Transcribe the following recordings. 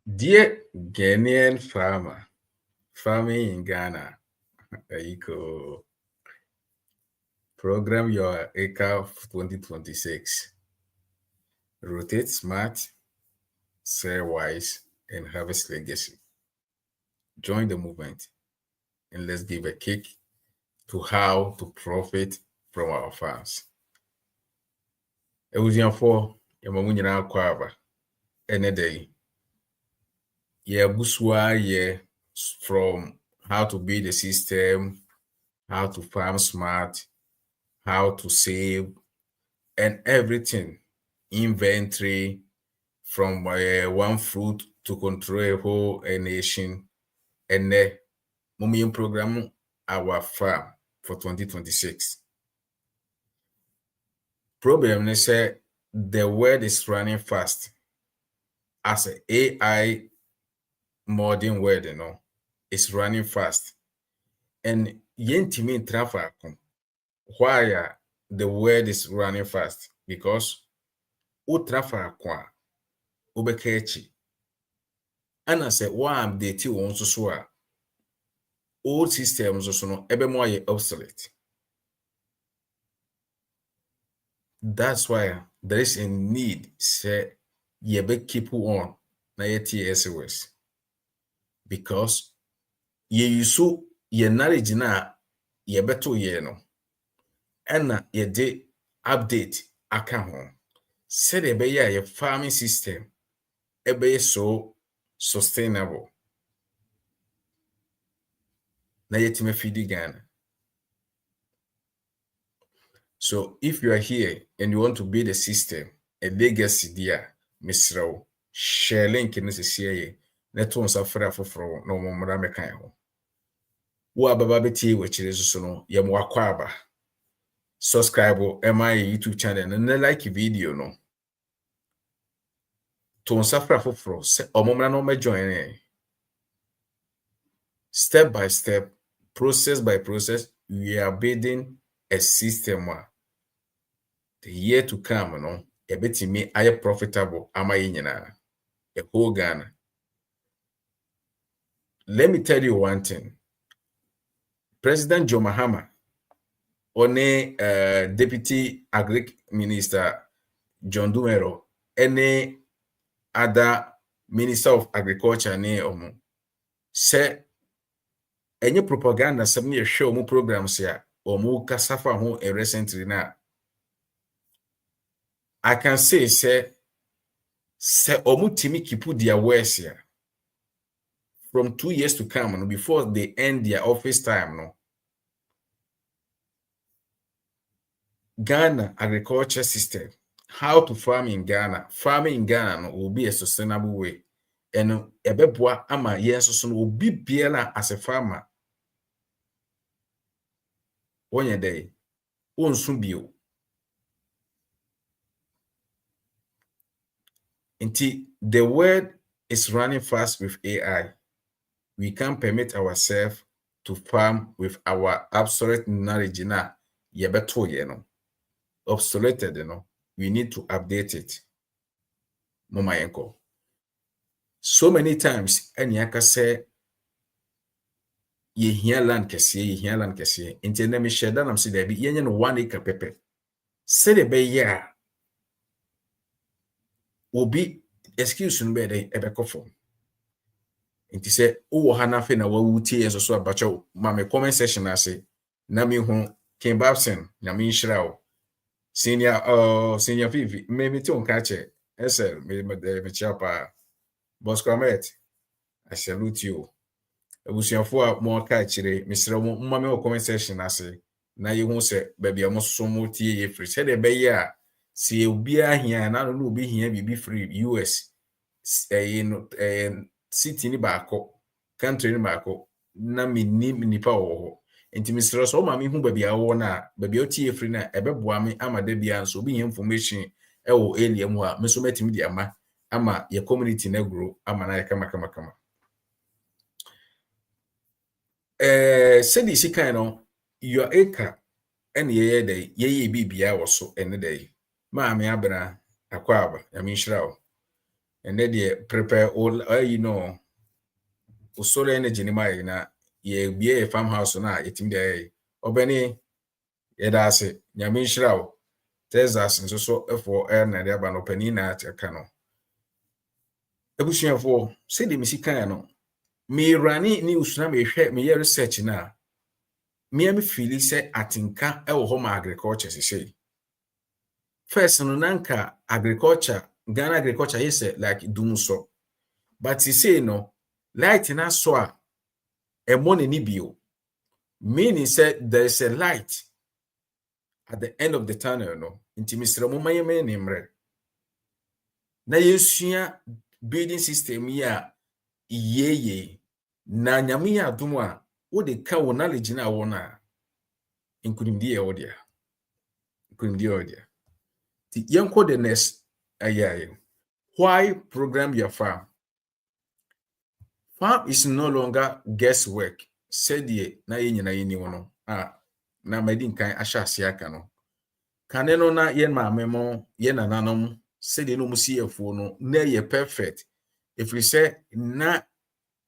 Dear Ghanaian farmer, farming in Ghana, Eco program your acre 2026. Rotate smart, sell wise, and harvest legacy. Join the movement and let's give a kick to how to profit from our farms. Ebusiafo, yamamu nyina akwa aba. Ene day. Yeah, buswa yeah from how to build a system, how to farm smart, how to save, and everything. Inventory from one fruit to control a whole nation. And then, program our farm for 2026. Problem is say the world is running fast. As an AI modern world, it's running fast. And yentimi traffic. Why the world is running fast? Because traffic kwa ubekechi. And I say one update won so old systems also no ebe more obsolete. That's why there is a need say you be keep on na your TSOS. Because ye use your knowledge na ye beto ye no. And na ye de update aka ho. Said ebe your farming system ebe so sustainable. Na yetime feed Ghana. So if you are here and you want to build a system, a legacy there, Mr. Share link in this year. Let us afra for no more mekan ho. Wo ababa beti we chire so no ye mo akwa subscribe my YouTube channel and like video no. To safra for se omomra no me join step by step, process by process, we are building a system the year to come, no, a bit me I profitable ama yinyina, a whole Ghana. Let me tell you one thing. President Joe Mahama, one Deputy Agric Minister John Dumero, any other Minister of Agriculture ne say any propaganda some near show mu programs ya or mu kasafa ho recently na. I can say omutimi kipu their words here from 2 years to come and before they end their office time no. Ghana agriculture system, how to farm in Ghana. Farming in Ghana will be a sustainable way. And ebeboa ama yes so no be biela as a farmer. One day, onsu bio. Until the world is running fast with AI, we can't permit ourselves to farm with our obsolete knowledge na yebeto ye no. Obsoleted, we need to update it. Mama yenko. So many times, anyaka say ye hear land kesiye, intende me sheda nam si debi, ye no 1 acre pepe. Se de be ya, obi, excuse me, de ebeko form. Inti se, uwo hanafe na wawuti yeso so abacha, mame comment section na se, na mi hu, Ken Babson, na mi nshirao, senior Vivi, me ti on kache, SL, me chapa, Boscomet, I salute you. Ebusiafo a mo ka chire misre mo mmame o comment section ase na ye hu se baby mo so mo tie ye free se de be ye a se obi ahia na no obi hia bibi free US city ni baako country ni baako na minni nipa wo ho enti misre so ma me hu baby awo na baby o tie free na ebeboa me ama da bia nso obi hia information e wo area mu a me so matimi di ama ye community na grow ama na ye kama. Said this kind of your acre and ye bibia was so any day. Mammy abena aquaba, I mean shroud. and then they prepare all solar energy ni mai na ye bie farmhouse na etim dey obeni ye da ase nyame nhira wo Texas nso so efo na dey aba no pani na ateka no ebusuafo se de misikan no me rani ni usuna me hwe me ye research na me am feel say atinka e wo home agriculture say first no nanka agriculture Ghana agriculture is like dumuso but you say no light na so a money ni bio meaning said there is a light at the end of the tunnel no inti misra mo mayeme ni mre na yesua building system ya iyeye na nyame ya adom a wo de ka wo knowledge na wo na nkunimdi e odia ti yanko the next ayaye why program your farm is no longer guesswork said ye na ye nyina ye ni wono na madi nkan ahyase aka no kane no na ye maamemo ye nananom said ye no musiyefo no na ye perfect if we say na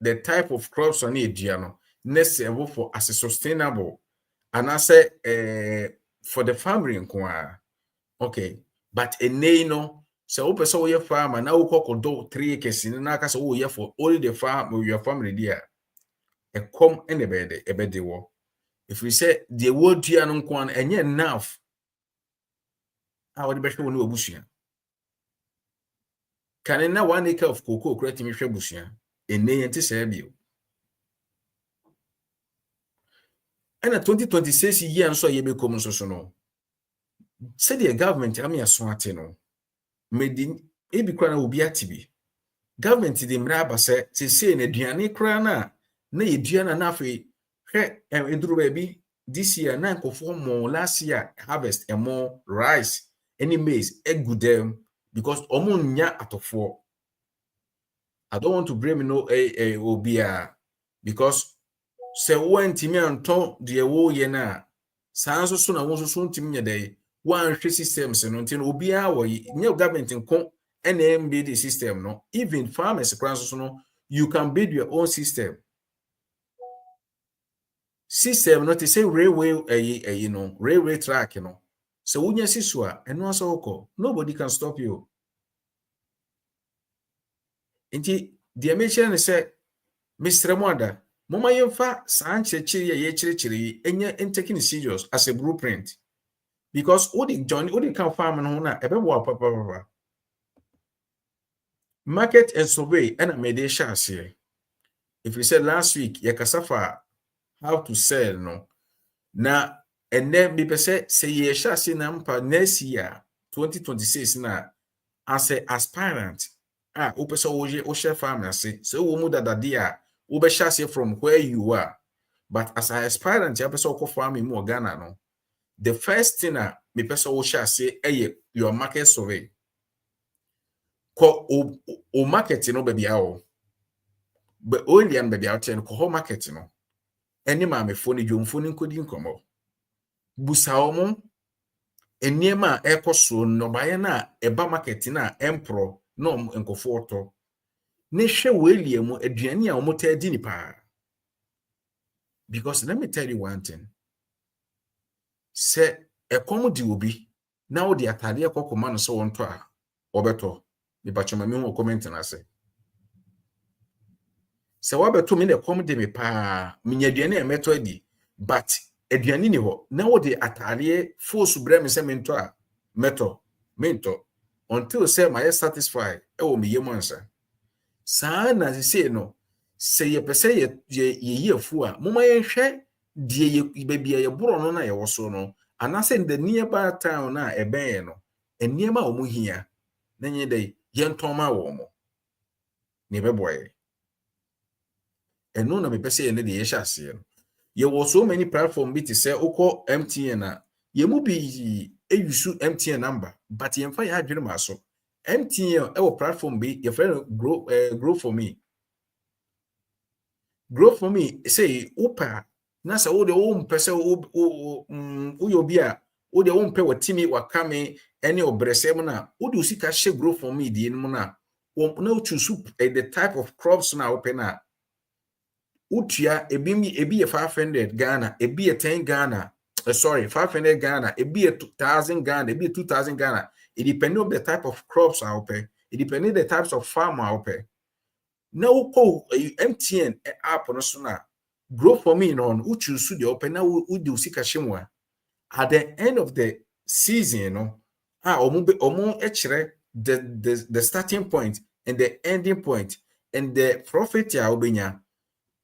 the type of crops on edua no necessary for as sustainable and I say for the family nko okay but no so open so your farmer na ukokodo 3 acres na aka so ye for only the farm or your family there e come in the bed ebede wo if we say the word dua no nko an enye enough how the best one obusua can na 1 acre of cocoa create me hwe busua yente say bio and 2026 year so ye be come so no say the government am ya so ate no medin e bi kra na obi atibi government di mra ba se say na aduane kra na ye dua na afi hwe eduru ba bi this year na nkofo mo last year harvest and more rice any maize e good them because omo nya atofo I don't want to blame no obia because se wantimi anton de wo ye na sanso so na wo so ntimi nya dai one hwe systems no ntin obia wo nye government nko NMBD system no even farmers across so no you can build your own system not to say railway railway track so wunya siso a eno aso oko nobody can stop you nti the mention say Mr. Mwada moma yemfa san chechiri ye chirichiri enye taking serious as a blueprint because odi can farm no na ebe wo papa market and survey and made chance here if we said last week ye kasafa how to sell no na and then be say ye chance na mpa next year 2026 na as a aspirant upesa o share farm na say so wo mu dadade a wo be chance from where you are but as an aspirant ya pesa ko farm mu Ghana no the first thing me pesa wo share say your market survey ko o market no be bia o but only am be bia ten ko market no eni ma me fo ni dwomfo ni nkodi nkomo busa omo eniema ekoso no baye na eba market na empro no nkofo oto ne hwe weliemu aduane a omota adi ni pa because let me tell you one thing se ekom di obi na wo di atade ekokoma no so wonto a obeto me bachoma me ho comment na se wabeto me ne kom di me pa menya aduane emeto adi but aduane ni ho na wo di atade force bre me se mento a meto mento until say my satisfied e wo me yemu ansa saa na se no se ye pese ye afu a moma ye hwe die ye bebia ye boro no na ye woso no anase the nearby town na eben no eniema omu hia na nye dai ye ntoma wo mo ne beboye eno na me pese ye ne de ye hyase no ye wo so many platform bi te se ukọ MTN na ye mu bi eyusu MTN number but ye mfa ya adwene maso MTN e wo platform bi ye friend grow for me say upa na sa wo de wo mpese wo yobi a wo de wo mpe watimi wakame ene obresem na wo de usika hye grow for me die no na no choose the type of crops now open up. Utia ebi 500 Ghana, ebi 10 Ghana. Sorry, 500 Ghana, ebi 2,000 Ghana, ebi 2,000 Ghana. It depends on the type of crops I open. It depends on the types of farm I open. Now, MTN app on sona grow for me on uchu su the open now do sika shimwa. At the end of the season, you know, the starting point and the ending point and the profit ya obenya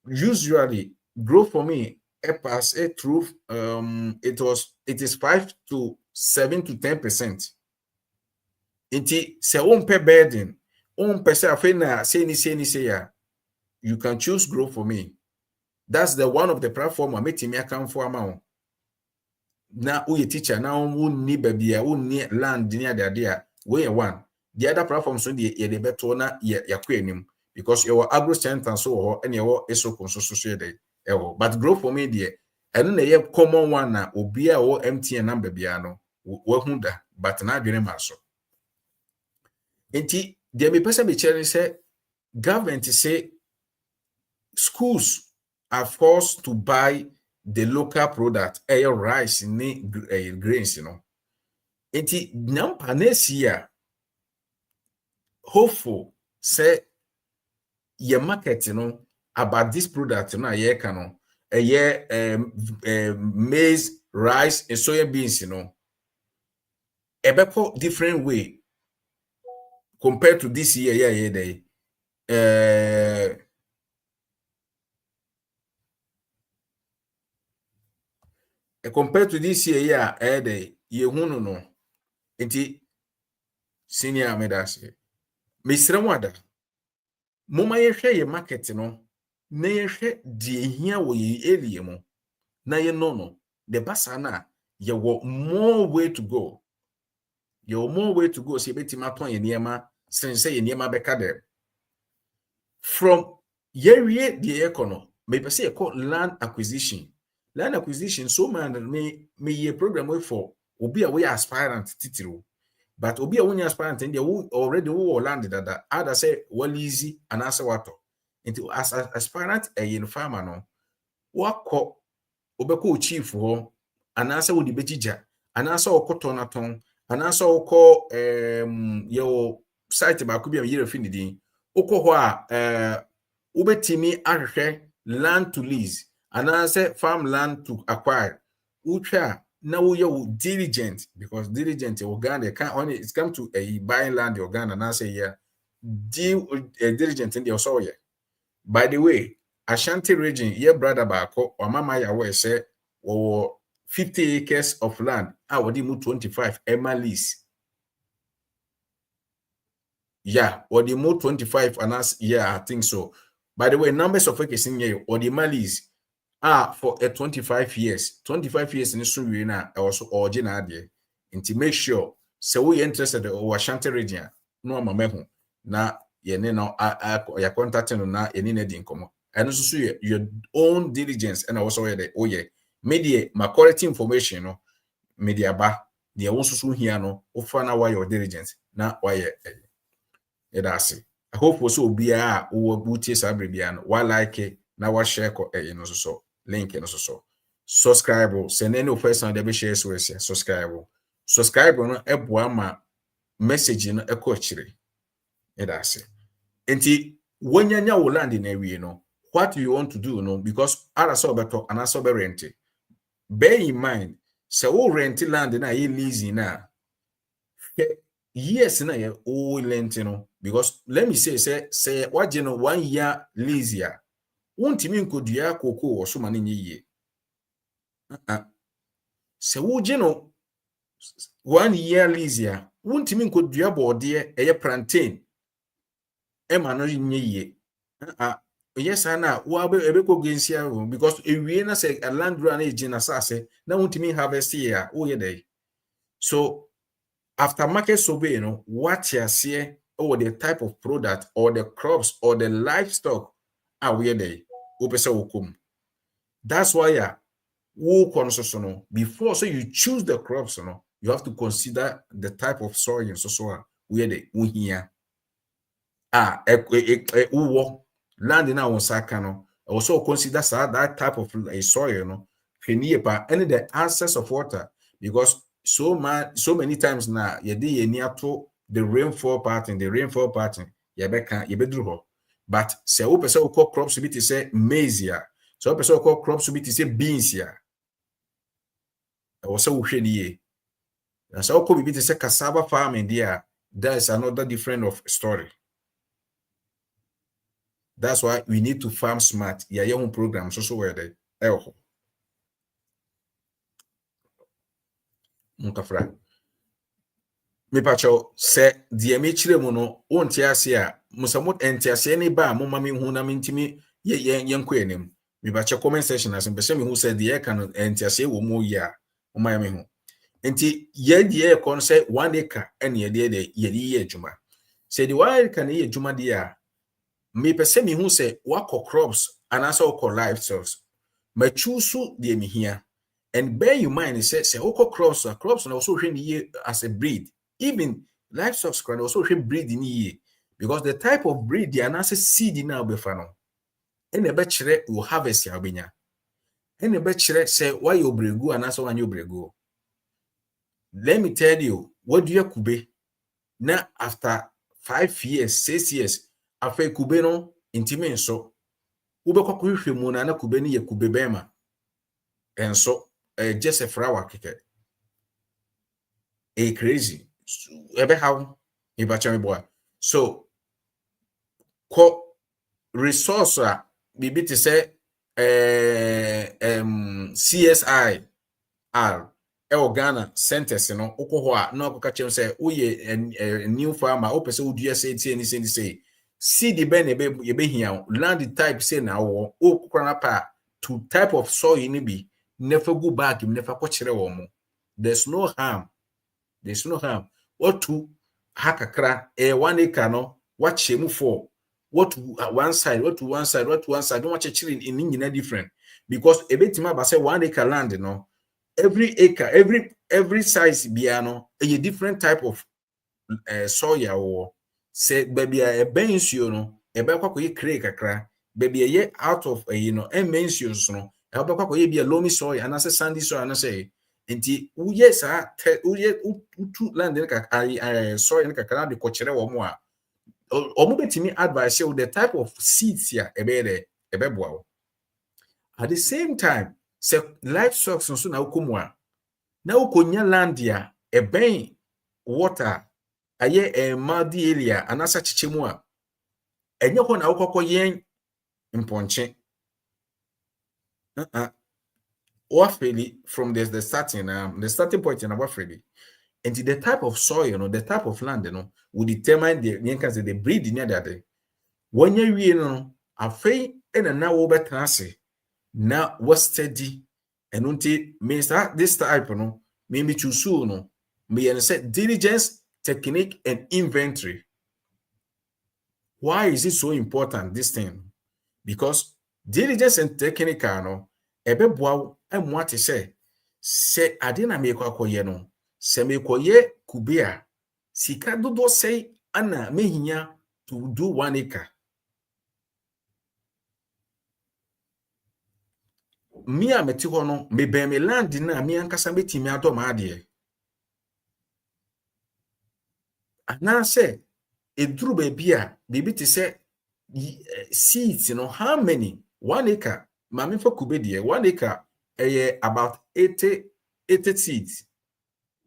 usually grow for me pass a through it is 5 to 7 to 10%. Inti se on per burden on per se na say ya you can choose grow for me. That's the one of the platform I made me account for amount. Now we teacher now who need baby who need land near the idea we one. The other platforms so the better na ya kwenim because your agro center so and your eso conso dey. But grow for me there. And na ye common one na obia or MTN number bia no we hu da but na adwene ma so. Enti there be person be chere say government say schools are forced to buy the local product, rice, grains, you know. Enti nampa next year, hopeful say your market, you know, about this product, you know, ye can maize, rice, and soybeans, you know. A different way compared to this year, compared to this year, ye hunu no. Enti senior medase. Mr. Wada. Moma ye hwe ye market no. Na ye hwe die hia wo ye elie mo. Na ye no. The basana ye wo more way to go. Ye wo more way to go. Se beti maton ye niema. Sense ye niema beka there. From ye wie die ekono. Me pese ye call land acquisition. Land acquisition so man me ye program way for obi a we aspirant titiro. But obi a wunya aspirant and you already who land that other say well easy and answer what into as aspirant a farmer no wako obeko chief ho and answer with the betija and answer okotonaton and answer oko your site ba could be a year finidi oko ho a ubetimi ahwe land to lease and answer farmland to acquire ucha now you're diligent because diligent Uganda can't only it's come to a buying land Uganda and I say yeah deal diligent in the soil. By the way, Ashanti region, your brother Bako or Mama Yahweh say or 50 acres of land. I would move 25 Emma lease. Yeah, or the move 25 and us, yeah, I think so. By the way, numbers of acres in here or the Malis for a 25 years. 25 years in the Surina also original there. And to make sure so we interested in Ashanti region, no mamehu na ye no ya contacting na any need income. And also your own diligence and also the oh yeah media my quality information no media ba the also here no offer na why your diligence na why that's it. I hope also be a booty sabribian why like na wa share ko no so link no so subscribe send any person dey be share so subscribe no eboa ma message no eko chire that's it. Enti wonyanya wo land na wie no what you want to do no because ara so beto and so be rent. Bear in mind say wo rent land na ye lease na yes na ye o rent no because let me say what you know 1 year lease ya wontimi nkodua koko wo so ma na nye se wo je no 1 year lease ya wontimi nkodua boode eye plantain ema no nye yes na wo ebeko gensia because ewie na say a land run age na sase na wontimi harvest ya wo ye dey. So after market survey, you know, what you see or the type of product or the crops or the livestock are where they open. That's why before so you choose the crops, you know, you have to consider the type of soil and so where they here. uwo land na won saka no also consider that type of soil no hweniye and the access of water, because so many times na ye dey ye near to the rainfall pattern ye bedru ho. But se wo pese wo crops bi te say maize ya, so wo pese wo crops bi te say beans ya, wo se wo hwe niye. And so wo bi te say cassava farming there, that is another different of story. That's why we need to farm smart. Yeah, your own program so where they Mukafra. Me pacho se die me chire mu no wonte ase a musamo ente ase ne ba mo mama hu na mentimi ye yenko enem. Me pacho comment section as mpese me hu se die ka no ente ase wo mu ya o ma me hu. Enti ye die kon se 1 acre ene ye de ye adwuma. Se the 1 acre ne ye adwuma de a me pese me hu se wako crops anasa wako livestock. Ma choose the me here. And bear in mind, say crops and also as a breed. Even livestock can also breed in year, because the type of breed they are seed in our befano. And a betchere will harvest your benya. And a betchere say why you bregu and also when you bregu. Let me tell you, what do you kube? Now after 5 years, 6 years, after kube no intimate so ube kwa kuhwe muna na kube ni ye kube bema. And so just a flower kicker. Crazy. Ebe how you boy. So resource bibi to say CSI Ghana centers no okoho no akokachem say uye a new farmer opese udua say tie ni say seed be ne be hia land type say na wo okokra pa to type of soil ni bi never go back, never kochire wo mo. There's no harm. What to hakakra 1 acre no what chemu for what one side don't watch a chilling in India different, because a bit ma say 1 acre land no every acre every size biano a different type of soil or say baby a bench you know a bakwa ko create kakra baby a year out of a mentions no e bakwa ko be a loamy soil and as a sandy soil and say enti uye sa uye utu land ka soil kakra de ko kire wo mo a omo betimi advice you the type of seeds here ebeboa. At the same time say livestock so na ukomu a na ukonya land ya ben water aye muddy area anasa chichemu a enye ho na ukokọ yen mponche wafeli from the starting point na wafeli. And the type of soil, the type of land, will determine the breed in that. When you afei and now over transi now was steady and until means that this type maybe too soon may say diligence, technique, and inventory. Why is it so important, this thing? Because diligence and technique ebeboa and what to say adina make akoye no se mekoye kube a sika dodo say ana mehinya to do 1 acre. Me a meti ho no me be me land na me ankasa betimi adom ade ana say eduru ba bia bibi te say seeds how many 1 acre mame for kube de 1 acre about 80 seeds.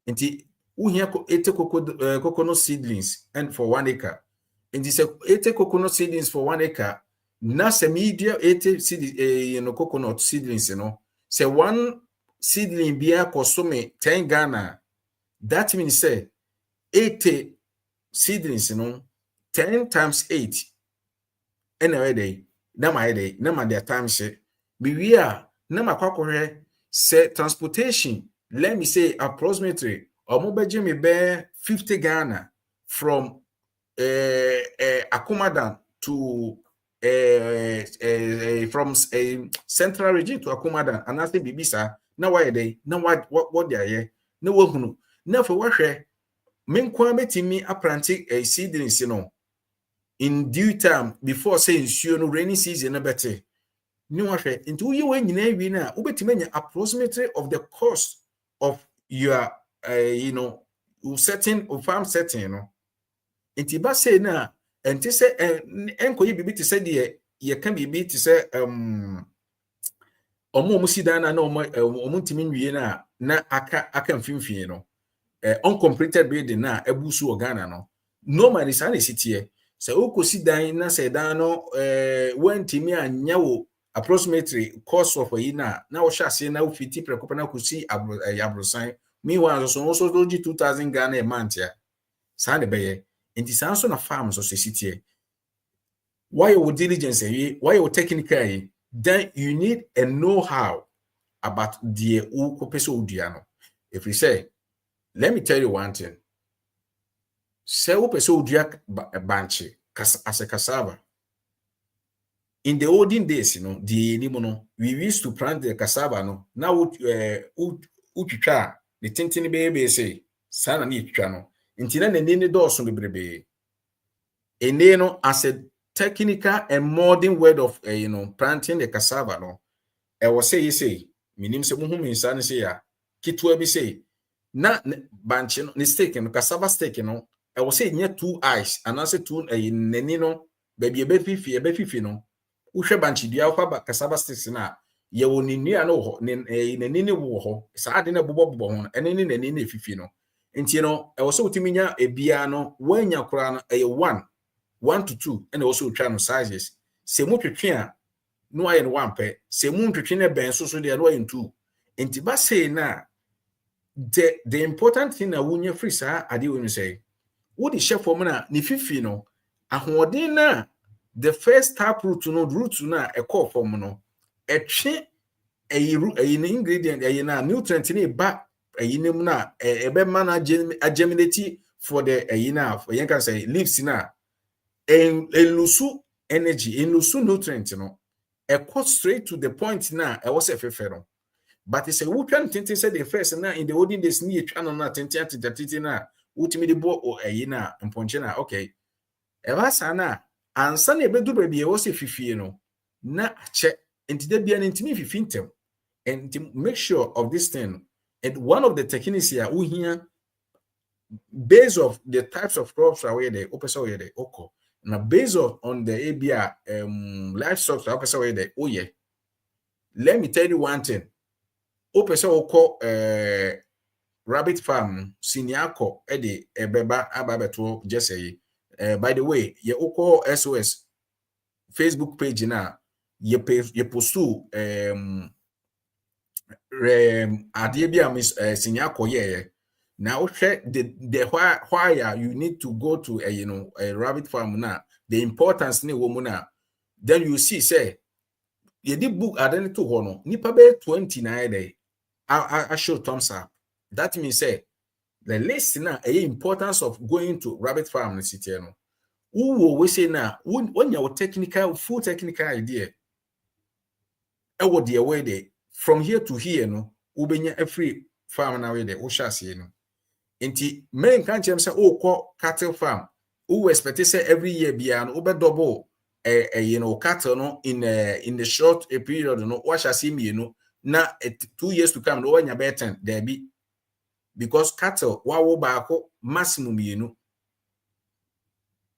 Nti uhia 80 coconut seedlings and for 1 acre. And this 80 coconut seedlings for 1 acre. Na se media 80 seed coconut seedlings say one seedling bia kosome 10 Ghana. That means say 80 seedlings 10 times 8 anyway na my their time say be we are na makwakohwe say transportation, let me say approximately omobeje me be 50 Ghana from Akumadan to from central region to Akumadan and I say bibisa na why they na what they are here na wohunu na for wahwe menkwa betimi apprenti seedlings in due time before saying sure no rainy season na better. No hwɛ nti woyi we nyina wi na wobetime approximately of the cost of your setting of farm setting no. Nti ba say na enti sɛ enkoyi bibi te sɛ de ye ka bibi te sɛ omo si dan na omo ntimi nwie na aka mfimfini no uncompleted building na abusu Ghana no normally sa na sitie sɛ okosi dan na sɛ dan no wantimi anya wo approximately cost of na wo hyase na wo fiti prekopa na kosi abrosan meanwhile so 2000 Ghana a month ya sa de beye nti sa so na farm so sitie why your diligence why your technical then you need a know-how about the ukopeso udiano. If we say, let me tell you one thing. Say ukopeso udia banchi as a cassava. In the olden days, we used to plant the cassava. No, now uchicha the tintini baby say sana ni chano. Intina ne nini doors on the brebe. And then as a technical and modern way of planting the cassava no. I was say minim se muhu minsa ne say ya kitwa bi say na banche no ne steak no cassava steak no I was say near 2 eyes and I say 2 nani no baby e be fifi no uhwe banche dua kwa cassava steak na ye woni nua no ho ne nani wo ho sa ade na bobo ho ene ne nani na fifi no enti no I was say utiminya ebia no wanya kura no 1 to 2 and also twa no sizes se mu twetwe a no ayen one pe se mu ntwetwe ne ben so de no ayen two enti ba say na the important thing na wunya free sa ade we say wo di chef for na ni fifi no ahoden na the first tap root na e call form no etwe ayi na ingredient ayi na nutrient ni ba ayi nem na e be man germinate for the ayi na yen can say leaves na en lusu energy en lusu nutrient no cut straight to the point now. I was a fefero. But it's a woodcan tintin said the first now in the olden days near channel na tintin to the titina, ultimately bo or a yina and ponchena. Okay. Evasana and Sunday bedu baby was a fifino. Na check into the be an intimate fintem and to make sure of this thing. And one of the techniques here we hear based of the types of crops away the opposite way the oko. Now, based on the ABR livestock, oh yeah. Let me tell you one thing. Opesa oko rabbit farm siniako ede ebeba ababeto just say. By the way, ye oko SOS Facebook page na ye postu adie bia siniako ye. Now the why you need to go to a rabbit farm now. The importance ni womuna. Then you see say ye di book adeni to hono nipa be 29 day I show thumbs up. That means say the list na a importance of going to rabbit farm in city no. Who we say na when your full technical idea e wo the way there from here to here no ubenya a free farm na we there wo shase no. Enti men kan chem say cattle farm who expect say every year bia no ube double cattle no in the short period no what shall see me na 2 years to come no wanya be 10 there be because cattle wa wo ba ko maximum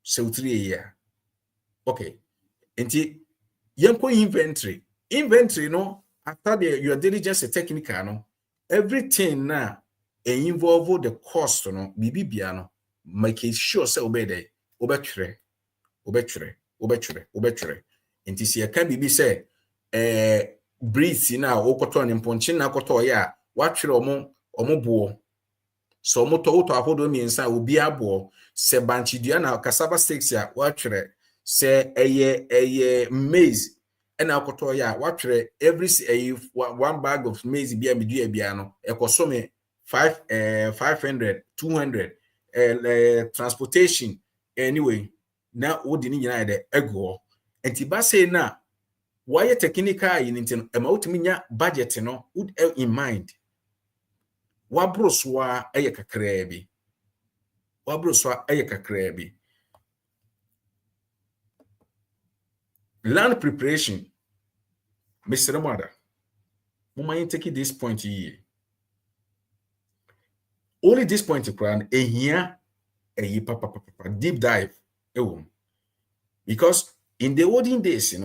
so 3 year. Okay. Enti yanko inventory no after your diligence technical no everything na involve the cost no bibibia no make sure say obey there obetwere enti se ya kan bibi say breeze na okoto ne mponche na akoto ya watwere omo bo so omo to ahodo miensa obi abo se banchidua na cassava sticks ya watwere se eye maize na akoto ya watwere every one bag of maize bia medua bia no ekoso me 500 200 transportation anyway na wodi ni nyina de ego enti ba say na why technical in enti e ma wotimi nya budget no in mind wa broswa eye kakra bi land preparation. Mr. Mother, mama take this point here. Only this point here a deep dive. Because in the olden days,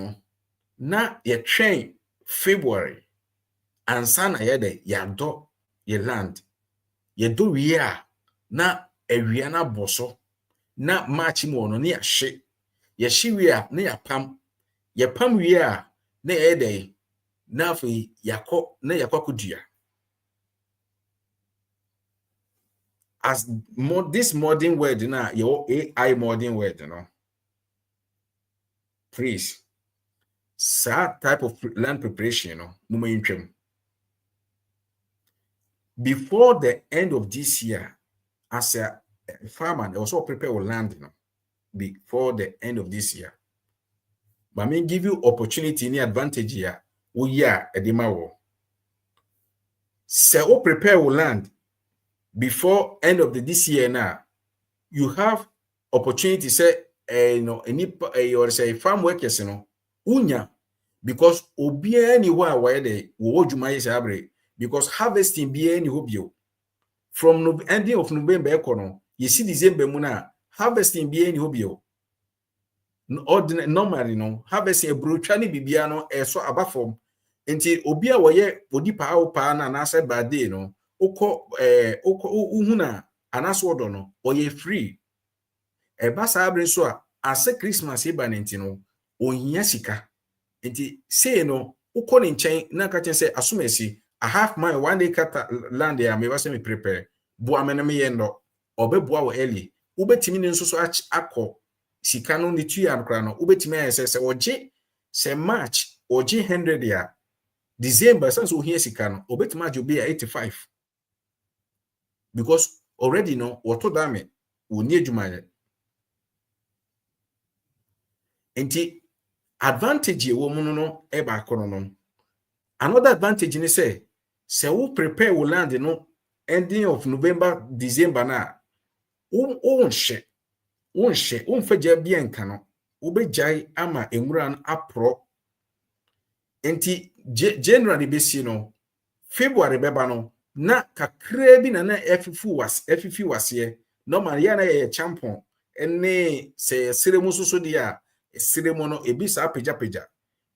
na ye train February and sana yede yado ye land. Ye do we na ewia na boso na March mo no ne yahye. Ye hye we na ya pam. Ye pam we na yede na afi yakọ na yakwakodua. As this modern word na your AI modern word, please, type of land preparation, before the end of this year, as a farmer, also prepare your land, before the end of this year. But I mean, give you opportunity, any advantage here. Oh yeah, edema. So prepare your land before end of this year now. You have opportunity, say, or say farm workers, unya, because obia anywhere where they wo juma is abre, because harvesting be any hobio from no ending of November ekono, you see December muna harvesting be any hobio. Normally harvesting a bruchani bibiano so abafom enti obia woye odipa awpa na na say bade uko uhuna anaso odo no oye free. Eba sa abre so a ase Christmas eba nenti no ohia sika enti say no uko ne nchen na ka chen say asomasi a half mile 1 acre land ya me wase me prepare bo amene me yendo obeboa wo early ubetimi ne nso so akọ sika no ne tu ankra no ubetimi ayese se oje se March oje 100 ya December sanso ohia sika no obetimi ajo be 85 because already woto dame woni adwuma. Enti advantage ye wo mu no e ba akọ no. Another advantage ni say we prepare we land ending of November December na wonhye wonfaja bia nka no wobejai ama enwura no apro. Enti January besi February beba na kakra bi na efifi wase normal ya na ye champon ene se seremu so dia seremu no ebi sa peja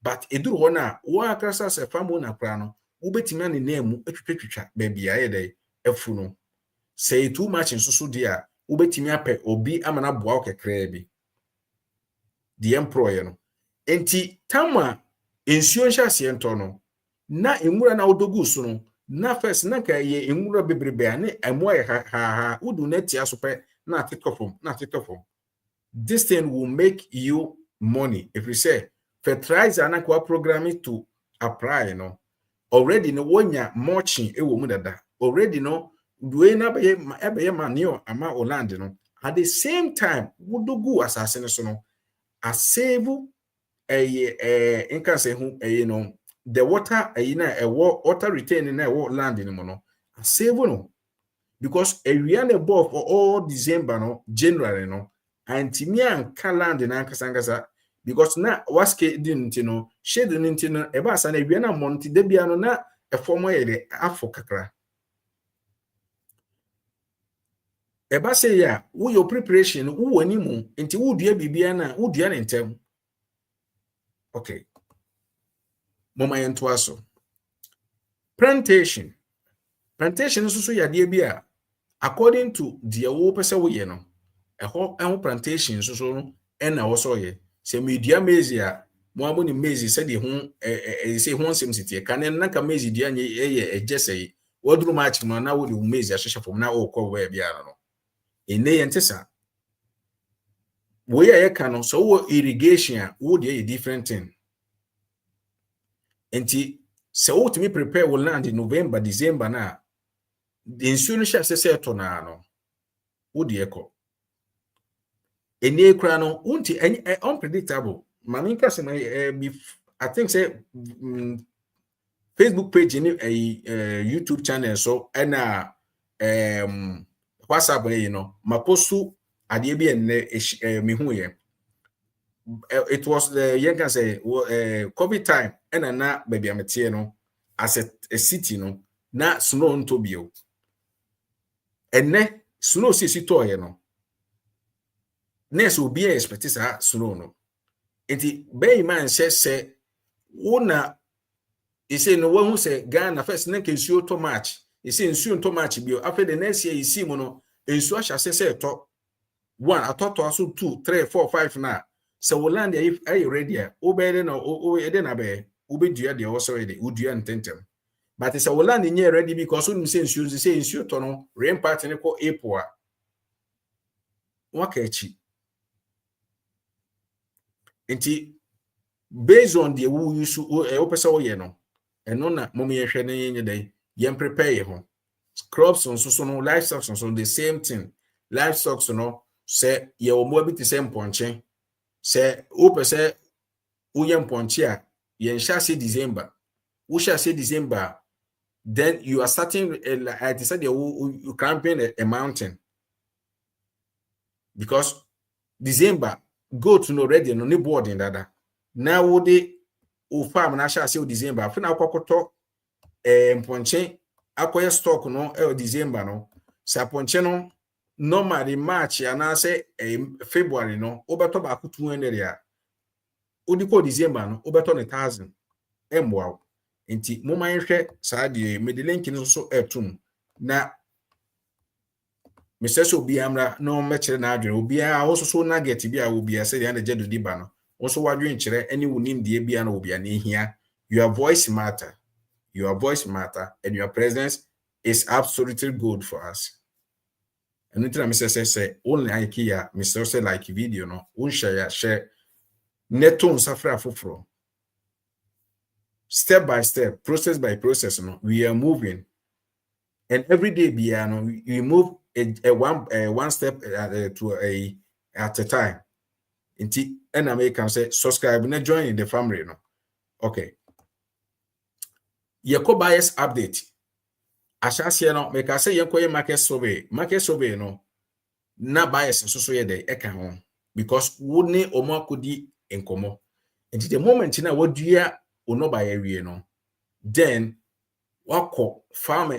but eduru ho na wa akrasa se famu na kra no wobetimi ane nemu etwetwetwa ba bia ye dey afu no say too much nso dia wobetimi apɛ obi amana boa okekra bi the employer no. Enti tama ensuo nhase ento na enwura na odogu so na first na ka ye enwura bebrebe ane emo ye ha udu na tia so pe na tikofom. This thing will make you money if you say fertilizer na kwa programming to apply already wonya mulching ewo mu dada already duwe na be manure ama oland at the same time wodogu asase ne so a save inka say hu the water water retain na land a save because area na above for all December January antimi anka land na ankasa because na waske din shade nin eba asa na area na monti da bia na efomo ye de afọ kakra eba say ya wo your preparation wo wani mu nti wo dua bibia na wo dua ne ntem. Okay, mama yento aso plantation so ya de bia according to the wo pese wo ye eho plantation so na wo so ye se media maize ya mo amoni maize se de ho se ho nsem sitie kanen na ka maize dia nye ejesei woduru match no na wo de maize ahyehyɛ fom na wo kɔ we bia ene ye ntesa wo ye ka so wo irrigation wo de different thing. Enti se wo to me prepare wo land in November December na the insurance se to na wo de ekɔ ene kura unti unpredictable mami nka se I think say Facebook page ni YouTube channel so na WhatsApp mapostu ade bi enne me hu ye it was the you can say COVID time and na baby ametie no as a city no na snow nto bio enne snow si toye no nurse obi expect sa snow no enti be man say una ise no wahu say Ghana first na kensuo to match ise nsuo to match bio after the next year isi mu no nsuo ahya say to 1 atoto so 2 3 4 5 na so we land are you ready obey no o ede na be obedua de wo so ready udua ntentem but it's a we land nye ready because we say nsuo to no rain part ne ko April waka echi enti based on the wo use o pesa wo ye no eno na mom ye hwe ne nye dai ye prepare ye ho crops on so no livestock on so the same thing livestock so no say ye o mo bi ti say mponche say o pese o ye mponche a ye nsha say December wo sha say December then you are starting like I said you camping a mountain because December go to no ready no ni board in dada now wo de o farm na sha say December afi na akokoto mponche akoye stock no December no sa ponche no normally March and I say February no obeto ba ku 200 ya odiko December no obeto 1,000 emwa enti moma nhwe saa de medelenki no so etum na meseso obi amra no mekere na adwene obi a wo so nugget bi a obi a se de na jedo di ba no wo so wadwen kire ani wonim de bia na obi a na ehia your voice matter and your presence is absolutely good for us. And until I say only IKEA, Mr. Say like video no, share neton safra fufro. Step by step, process by process, no, we are moving. And every day, we move one step at a time. And I can say subscribe and join the family. No, okay. Yeko bias update. Ashasia no make I say yenkoye market survey no na bias so ye dey eka ho because wo ne omo akodi enkomo and the moment na wadua ono ba ye no then wako farm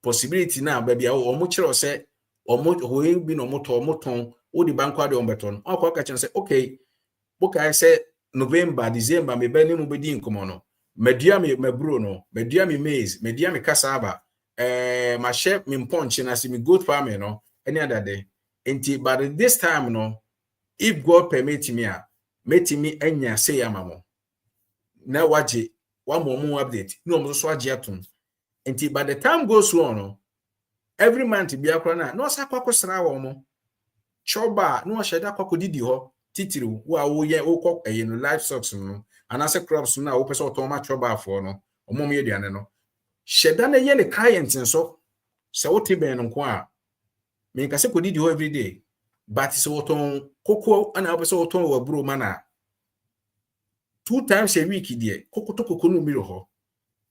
possibility na ba bia omo kire say omo hoye bi no moton wo di banko ade ombeton akwa ka kire say okay boka say November December me be ni mu bedi enkomo no medua me mabro no medua me maize medua me cassava my chef me mponche na si me goat farming no any other day enti but this time no if God permit me metimi anya say amamo na waje one more update no mo so age atum enti by the time goes on no every month bia kra na no sa kwakosra wo mo choba no sheda kwakodidi ho titiri wo ye wo no livestock no anase crops na wo pese oton ma choba afo no omom ye duane no sheda na ye ne client nso se wo tiben nko a me ka se kodidi ho every day but se oton koko ana wo pese oton wo bro mana 2 times a week die koko no mi ho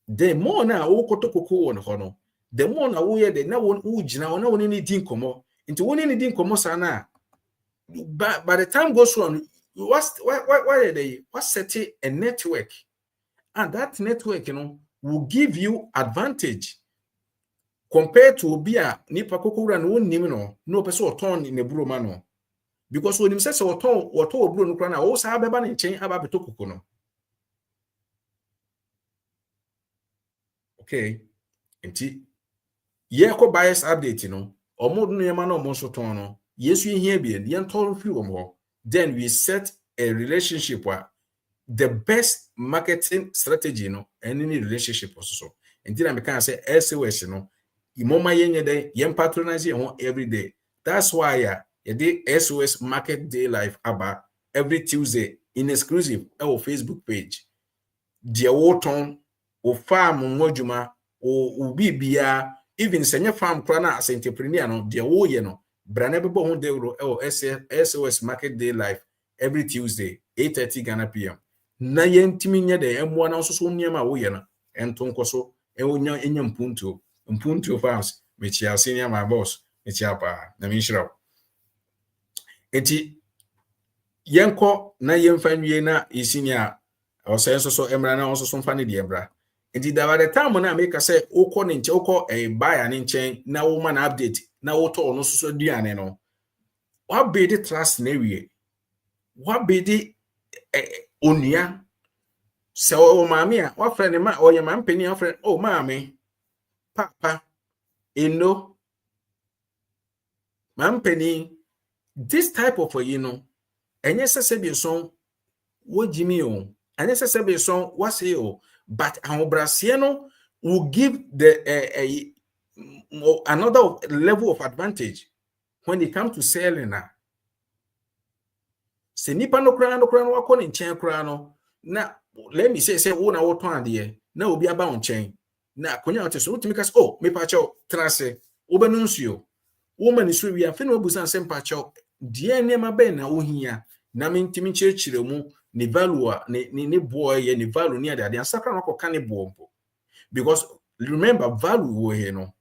the more na wo koko won ho no the more na wo ye de na wo gina na wo ni din komo nti wo ni din komo sa na by the time goes on what set a network, and that network will give you advantage compared to obia nipa kokura no nim no person oton in a bro man because when him say oton bro no kra na wo sa beba ne chen aba beto koko no okay enti ye ko bias update omo no yema no omo so ton no yesu ehia bia ye ntor fi wo then we set a relationship where the best marketing strategy any relationship also. And then I can say SOS imoma yenye day yen patronize every day. That's why the SOS Market Day Live about every Tuesday in exclusive our Facebook page. Dia woton o farm moduma o bibia even senye farm krana as entrepreneur no dia wo ye no brane bebo ho deuro SOS Market Day Live every Tuesday 8:30 Ghana PM. Na yentimi nye de emwa na so niema wo ye no ento nkoso onya enya mpuntu farms me chia senior my boss me chia pa na mi shira enti yenko na yemfa nwie na isinia o say so emra na so mfa ne de emra enti da the time na make say ukọ ne nche ukọ buyer ne nchen na wo ma na update na wo to no so duane no wa be the trust na wie wa be the onua se o maame a wa friend ma o ye ma mpeni a friend o maame papa eno ma mpeni this type of enye sese bi so wo jimi o enye sese bi so wa say o but ahobrase no will give the another level of advantage when it comes to selling na se nipa no kra no wakọ ne nchen kra no na let me say wo na wo ton ade na obi aba wo nchen na konya ote so utimi kas oh me pa cho trase wo be no nsuo wo ma ni so wi afi na obusan se mpa cho die nema be na wo hia na me ntimi chirechire mu ne value ne boy ye ne value ni ade ansakra no ko ne bombo because remember value wo here no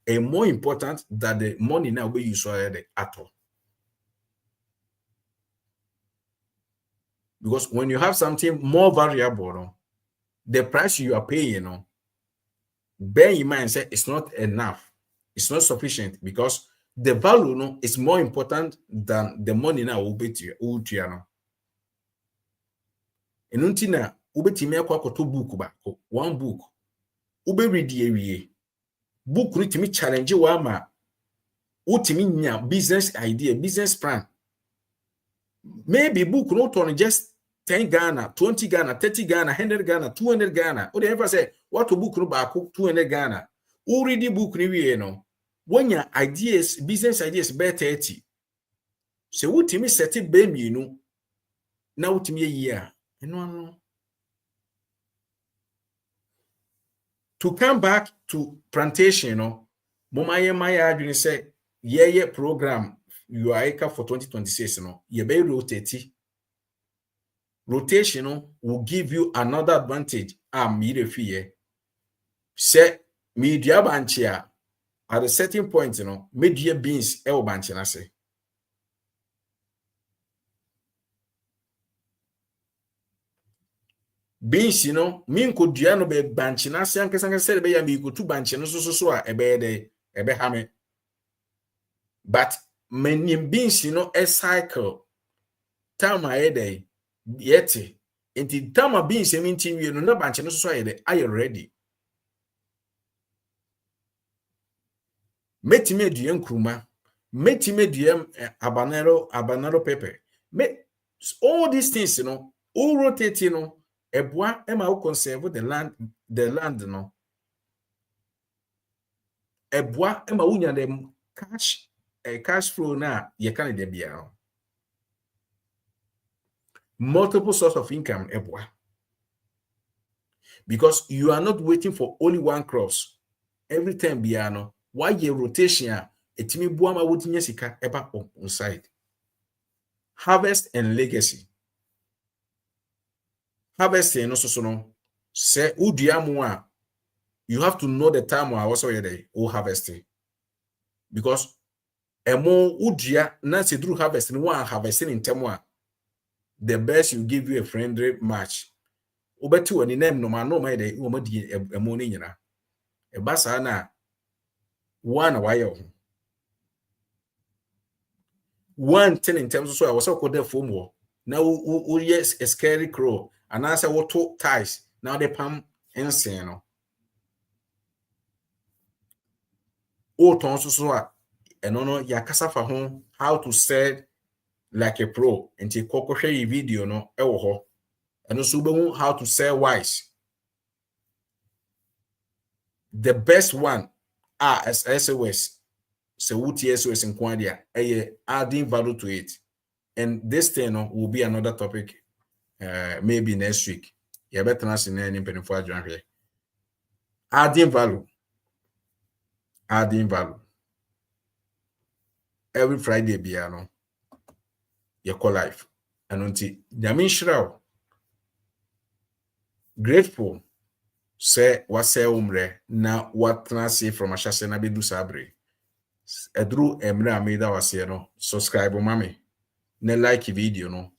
is more important than the money now we use at all. Because when you have something more variable, the price you are paying, bear in mind, say it's not enough, it's not sufficient because the value is more important than the money now will be to you. And until now, ubetime akwakoto book ba one book ube read ewie book ni timi challenge wa ma utimi nya business idea business plan maybe book no turn just 10 Ghana 20 Ghana 30 Ghana 100 Ghana 200 Ghana o dey ever say what book no ba 200 Ghana o read the book ni wie no when your ideas business ideas be 30 so utimi set be mienu na utimi year eno to come back to plantation, Maya adwene say ye program you are for 2026 ye be rotate. Rotation will give you another advantage. Me fear. Say media banchia at a certain point, media beans e banchi na say. Beans, mean could diano be banchina sanka said be ya mi go to banchino so a ebe hame. But many beans, a cycle. Tama ede yeti. Inti tama beans minti we no banchino so ede are you ready? Metime diem kruma, metime diem abanero pepper. All these things, all rotate, eboa ema wo conserve the land no eboa ema wo nya dem cash flow na ye kan de bia multiple source of income eboa because you are not waiting for only one cross every time bia no why ye rotation etimi boa ma wotinya sika eba on side. Harvest and legacy. Harvesting no so no say udua mu a you have to know the time I also or harvesting because emo udua na se through harvesting one harvesting in term the best you give you a friendly match obeti woni name no ma no ma dey wo ma di emo ni nyina e basa na one why one thing in terms so I was called the foam now yes a scary crow and I say what two ties now they pam insane o ton so a eno no yakasa fa ho how to sell like a pro nti kokohwe yi video no e wo ho eno so be how to sell wise. The best one as SOS so wuti SOS in kwadia adding value to it, and this thing will be another topic maybe next week. You better not see any penny for here. Adding value every Friday biano you call life and until Yamin Shroud grateful say what say umre na what transi from ashase na bedu sabre edru emre amida wase no subscribe mami ne like video no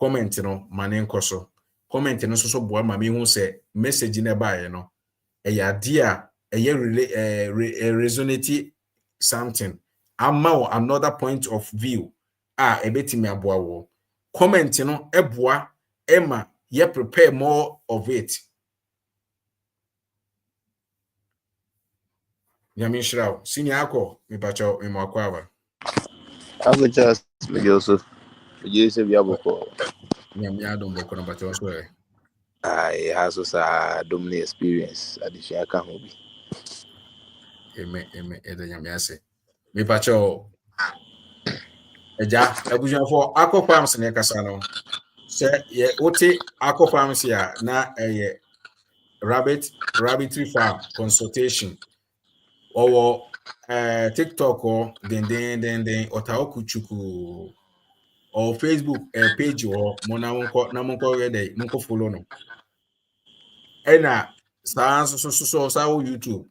comment no mane nkoso comment no so boa ma me hu se message na ba no eya de a resonate something ama another point of view ebetimi aboa wo comment no eboa ema ye prepare more of it. Yami Shrao, senior ako, mi pacho, mi mwakwaba. I would just Joseph. Joseph Yaboko. Yami adon boko na pacho swe. I has a dominant experience at the Shaka hobby. Ede yami ase. Mi pacho, eja, ebujan for Aqua Farms ne kasano. Se ye ote Aqua Farms ya na rabbitry farm consultation. Owo TikTok o den otaoku chuku or Facebook page or mona monko rede monko follow no. Ena so YouTube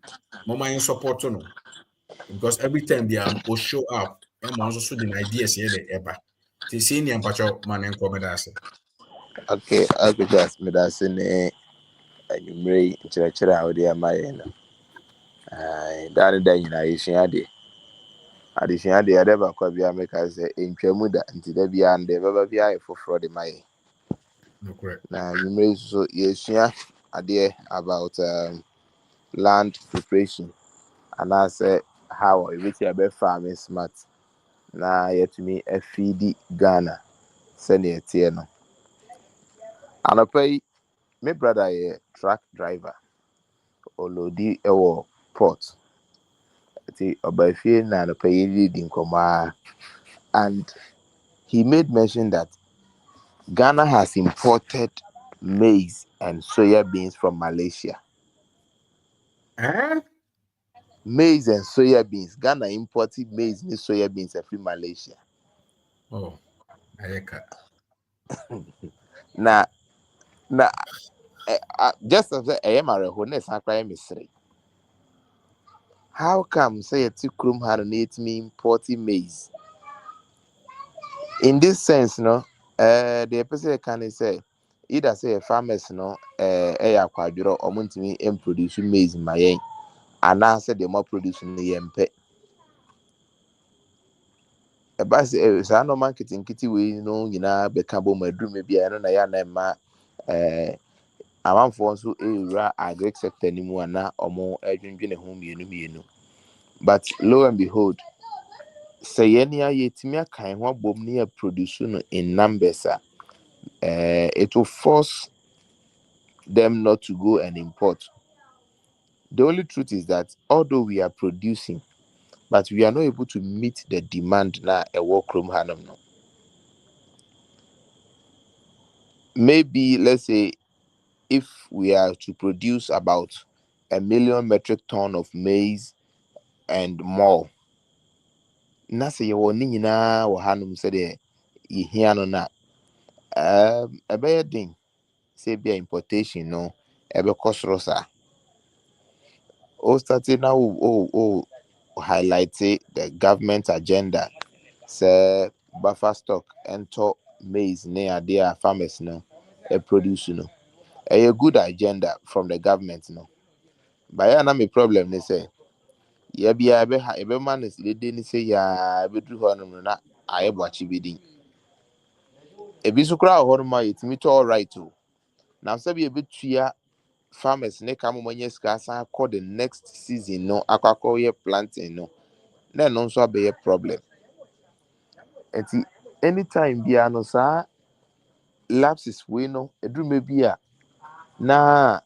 mama in support no because every time they am o show up and also the ideas here the eba ti see ni ampacho man en komedase. Okay, I could just me that's in a numeri church out there my that day in Aisha. Addition, the other Bakabia make us in Chemuda and Tidebia and the Babia for fraud in my. No correct. Now, you may so yes, yeah, idea about land preparation. And I say, how I wish you be farming smart. Now, yet to me, a feedy Ghana, send it here. And I pay my brother a truck driver, Olodi Ewo Port. By fear, and I pay leading comma. And he made mention that Ghana has imported maize and soya beans from Malaysia. Maize and soya beans. Ghana imported maize and soya beans from Malaysia. Oh, ayeka. Now, just as I am a honest, I cry mystery. How come say a tikrum had an 8 me importing maize? In this sense, no, the person can say either say a farmers no, a quadro or monthly and producing maize in my and I said the more producing the MP. Bas saa no marketing kiti we no nyina beka bo madru me bia no na ya na ma amanfo nso ewura agric sector ni mu ana omo adwendwene ho mienu but lo and behold say yeni ayetimi akan ho abom ne ya produce no in numbers it will force them not to go and import. The only truth is that although we are producing but we are not able to meet the demand na a work room hanum no. Maybe let's say if we are to produce about 1 million metric ton of maize and more, na say you ni nyina wo hanum say de yehia no na ebe din say be importation no ebe kosrosa o starting now highlight the government agenda say buffer stock ento maize near their farmers no produce no a good agenda from the government no. But ya na me problem ni say ya bia ebe man is the ni say ya be dru ho no na ayebo achi bedin ebi so kra ho no ma yetimi to all right o na say be betua farmers ne ka mo manya sika san call the next season no akakọ ye planting no na no so be problem enti anytime bia no sa lapses we no edru me bia na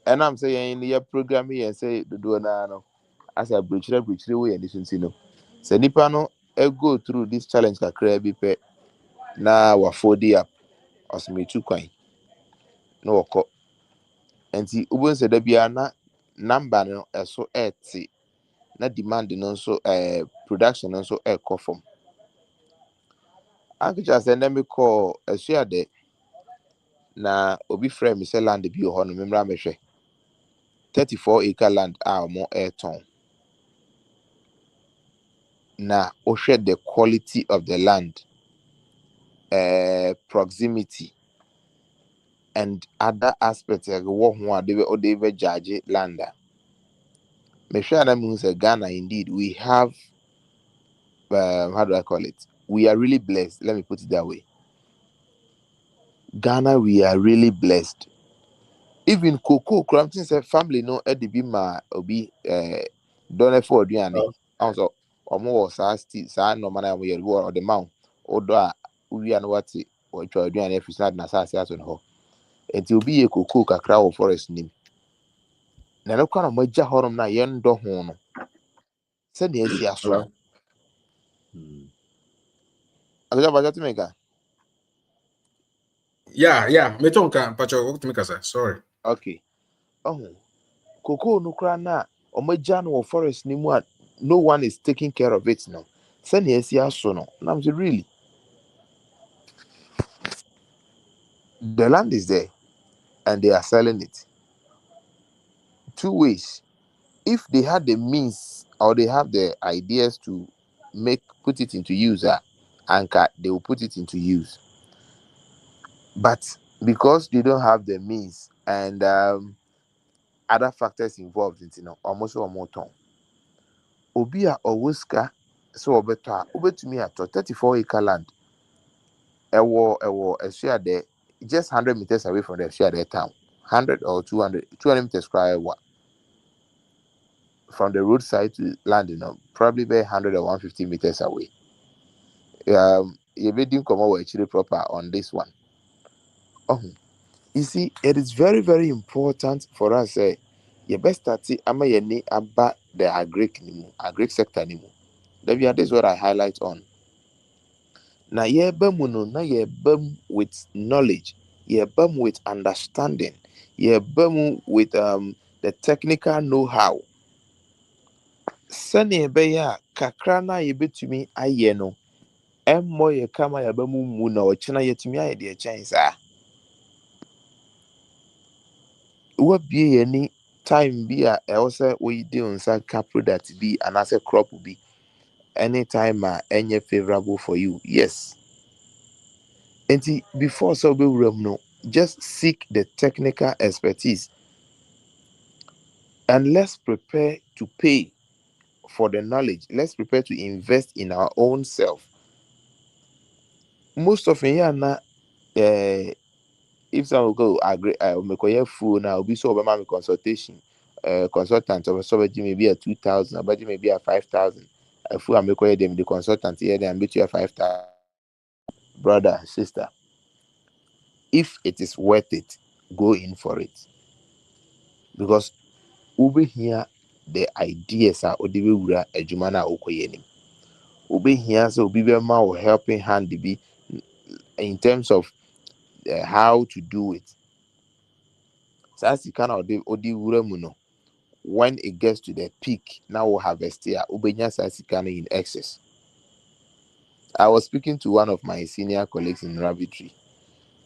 and I'm saying your program here say do na no as a bridge we and this no say nipa no go through this challenge kakra bi pe na wa fodi up osme tu kwan no woko enti ubon say da bia na number no eso 80 na demand no so production no so from actually say let me call asuade na obi frame me say land bi ho no memra mehwe 34-acre land more ton. Now, also the quality of the land. proximity and other aspects like what they be judge lander. Make sure that means Ghana indeed we have how do I call it? We are really blessed. Let me put it that way. Ghana, we are really blessed. Even cocoa, Crampton said family no be ma obi don't for aduane. Also, almost sa no man we or the mount or we are what or aduane if it's not na sa on ho. Enti obi ye cocoa kakra wo forest nim. Na no kwa na magya horom na ye ndo ho no. Se na esi aso. Aja baja timeka. Yeah. Me tonka pacho uktumika sorry. Okay. Oh, cocoa no kra na omagya no forest nim a no one is taking care of it now. Se na esi aso no. Na I'm really the land is there and they are selling it. Two ways. If they had the means or they have the ideas to put it into use, anchor, they will put it into use. But because they don't have the means and other factors involved, almost one more time. Obia or Wuska, so better, to me at 34-acre land. A share there, just 100 meters away from the share there town. 100 or 200 meters square from the roadside to land, probably be 100 or 150 meters away. You didn't come over actually proper on this one. Oh, you see, it is very, very important for us. You best start ama yeni about the agric sector nimu. This is what I highlight on. Na ye no, na ye with knowledge, ye with understanding, ye with the technical know-how. Sani ebeya kakra na ye betumi aye no. Emmo ye kama ya mu na ochina yetumi aye de chen saa. Wabie any time be a else we do on ka product be and as a crop will be anytime any favorable for you. Yes. And before so be no, just seek the technical expertise and let's prepare to pay for the knowledge. Let's prepare to invest in our own self. Most of na if someone go agree, make a full now, be so over my consultation. Consultant over so maybe a 2,000, but maybe a 5,000. A full I make them the consultant here, then bet you a 5,000. Brother, sister, if it is worth it, go in for it. Because over here, the ideas are Odiwura Ejumana Okoyenim. Over here, so Bibema will helping hand be in terms of how to do it. So as you cannot Odiwura Muno. When it gets to the peak, now we'll harvest here. Ubenya Sasikano in excess. I was speaking to one of my senior colleagues in rabbitry.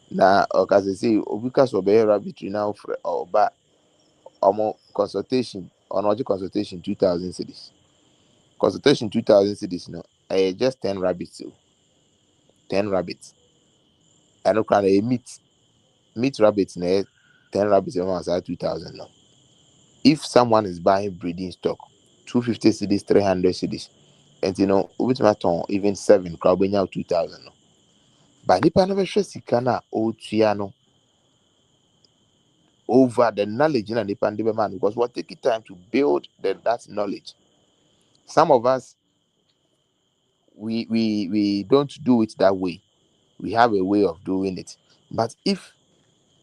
Now, as I say, because of rabbitry now for but consultation or not consultation 2,000 cities. Consultation 2,000 cities. No, I just 10 rabbits. 10 rabbits. I don't kind of meat rabbits. 10 rabbits. 2,000. No. If someone is buying breeding stock, 250 cities, 300 cities. And which matter even 7 crowd 2,000. No. But nipa never share sikana otiano over the knowledge in a nipa man because we're taking time to build that knowledge. Some of us we don't do it that way. We have a way of doing it. But if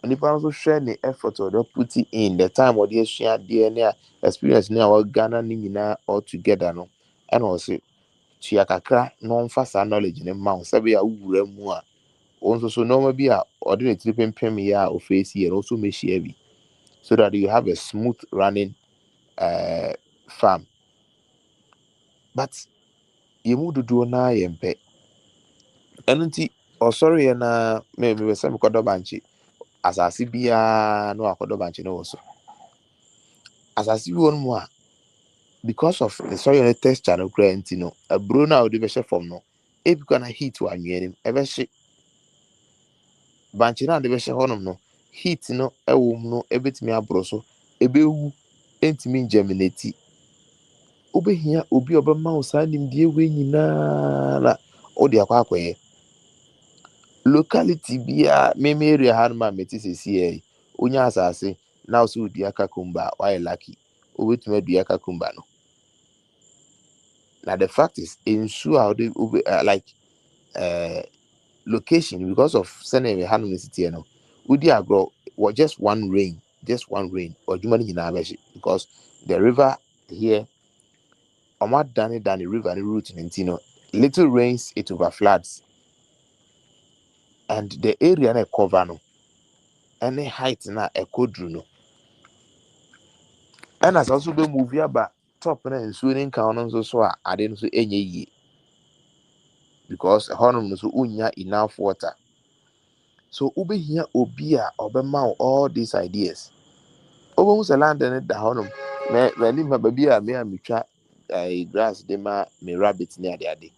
nipa also share the effort or don't put it in the time or the share DNA experience now or Ghana nina all together no and also chiakakra non fast knowledge in a mouth sabi a wura mu a also so normal be a ordinary pem ya or face here and also make heavy so that you have a smooth running farm. But you would do na yempe and or sorry na maybe some kodo banchi as I see bia no akodo banchi no also as I see one more because of the soil texture no grant a bruna or the from no if you gonna heat one year ever shit banche na de be hye honom no heat no ewo mu no ebetimi abro so ebewu entimi germinate obehia obi obema wo saa nimdie we nyinaa na odi akwakoye locality bia meme area ha ma meti sesi onya asase na also odi akakumba why lucky obetumi adu akakumba no. Now the fact is ensure how they like location because of sending a hand city no udi agro or just one rain or jumani hinabeshi because the river here omad dani the river and the route in Tino little rains it overfloods and the area na cover no any height na a kodru no and as also be move about top na ensuing count so I didn't say any because honum no so unya enough water. So ube here obia obema all these ideas. Obo musa land and da honum. Me nim ma baby a me amitwa grass de ma me rabbit near the ade.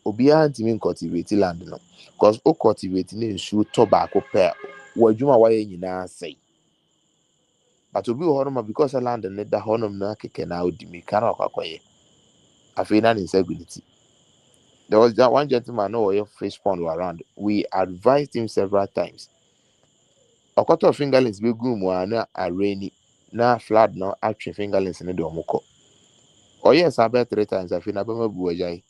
Obia ntimi cultivate land no. Because o cultivate ni nsu tobacco pair. Wadwuma waye nyina say. But obi honum because land and da honum na keke na odi me kana akwakoye. Afei na insecurity. There was that one gentleman no your fish pond around. We advised him several times. Okoto fingerlings be gu mu na areni na flood no atwe fingerlings ne de omukọ. Oh yes, I bet 3 times I feel na bema bu ajai.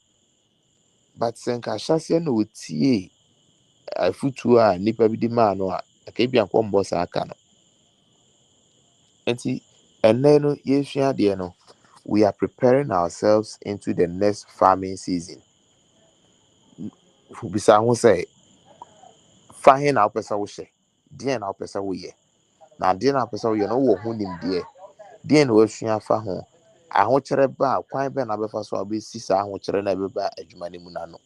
But senka hyase na otie afutu a nipa bi di ma no a ka bi anko mbo sa aka no. Enti enne no yehua de no we are preparing ourselves into the next farming season. Bisa ho say fa he na opesa wo hye. De na opesa wo ye. Na de na opesa wo ye no wo ho nim de. De na wahua fa ho. Ahokyere ba kwan be na befa so abesi sa ahokyere na beba adwuma ne mu na no.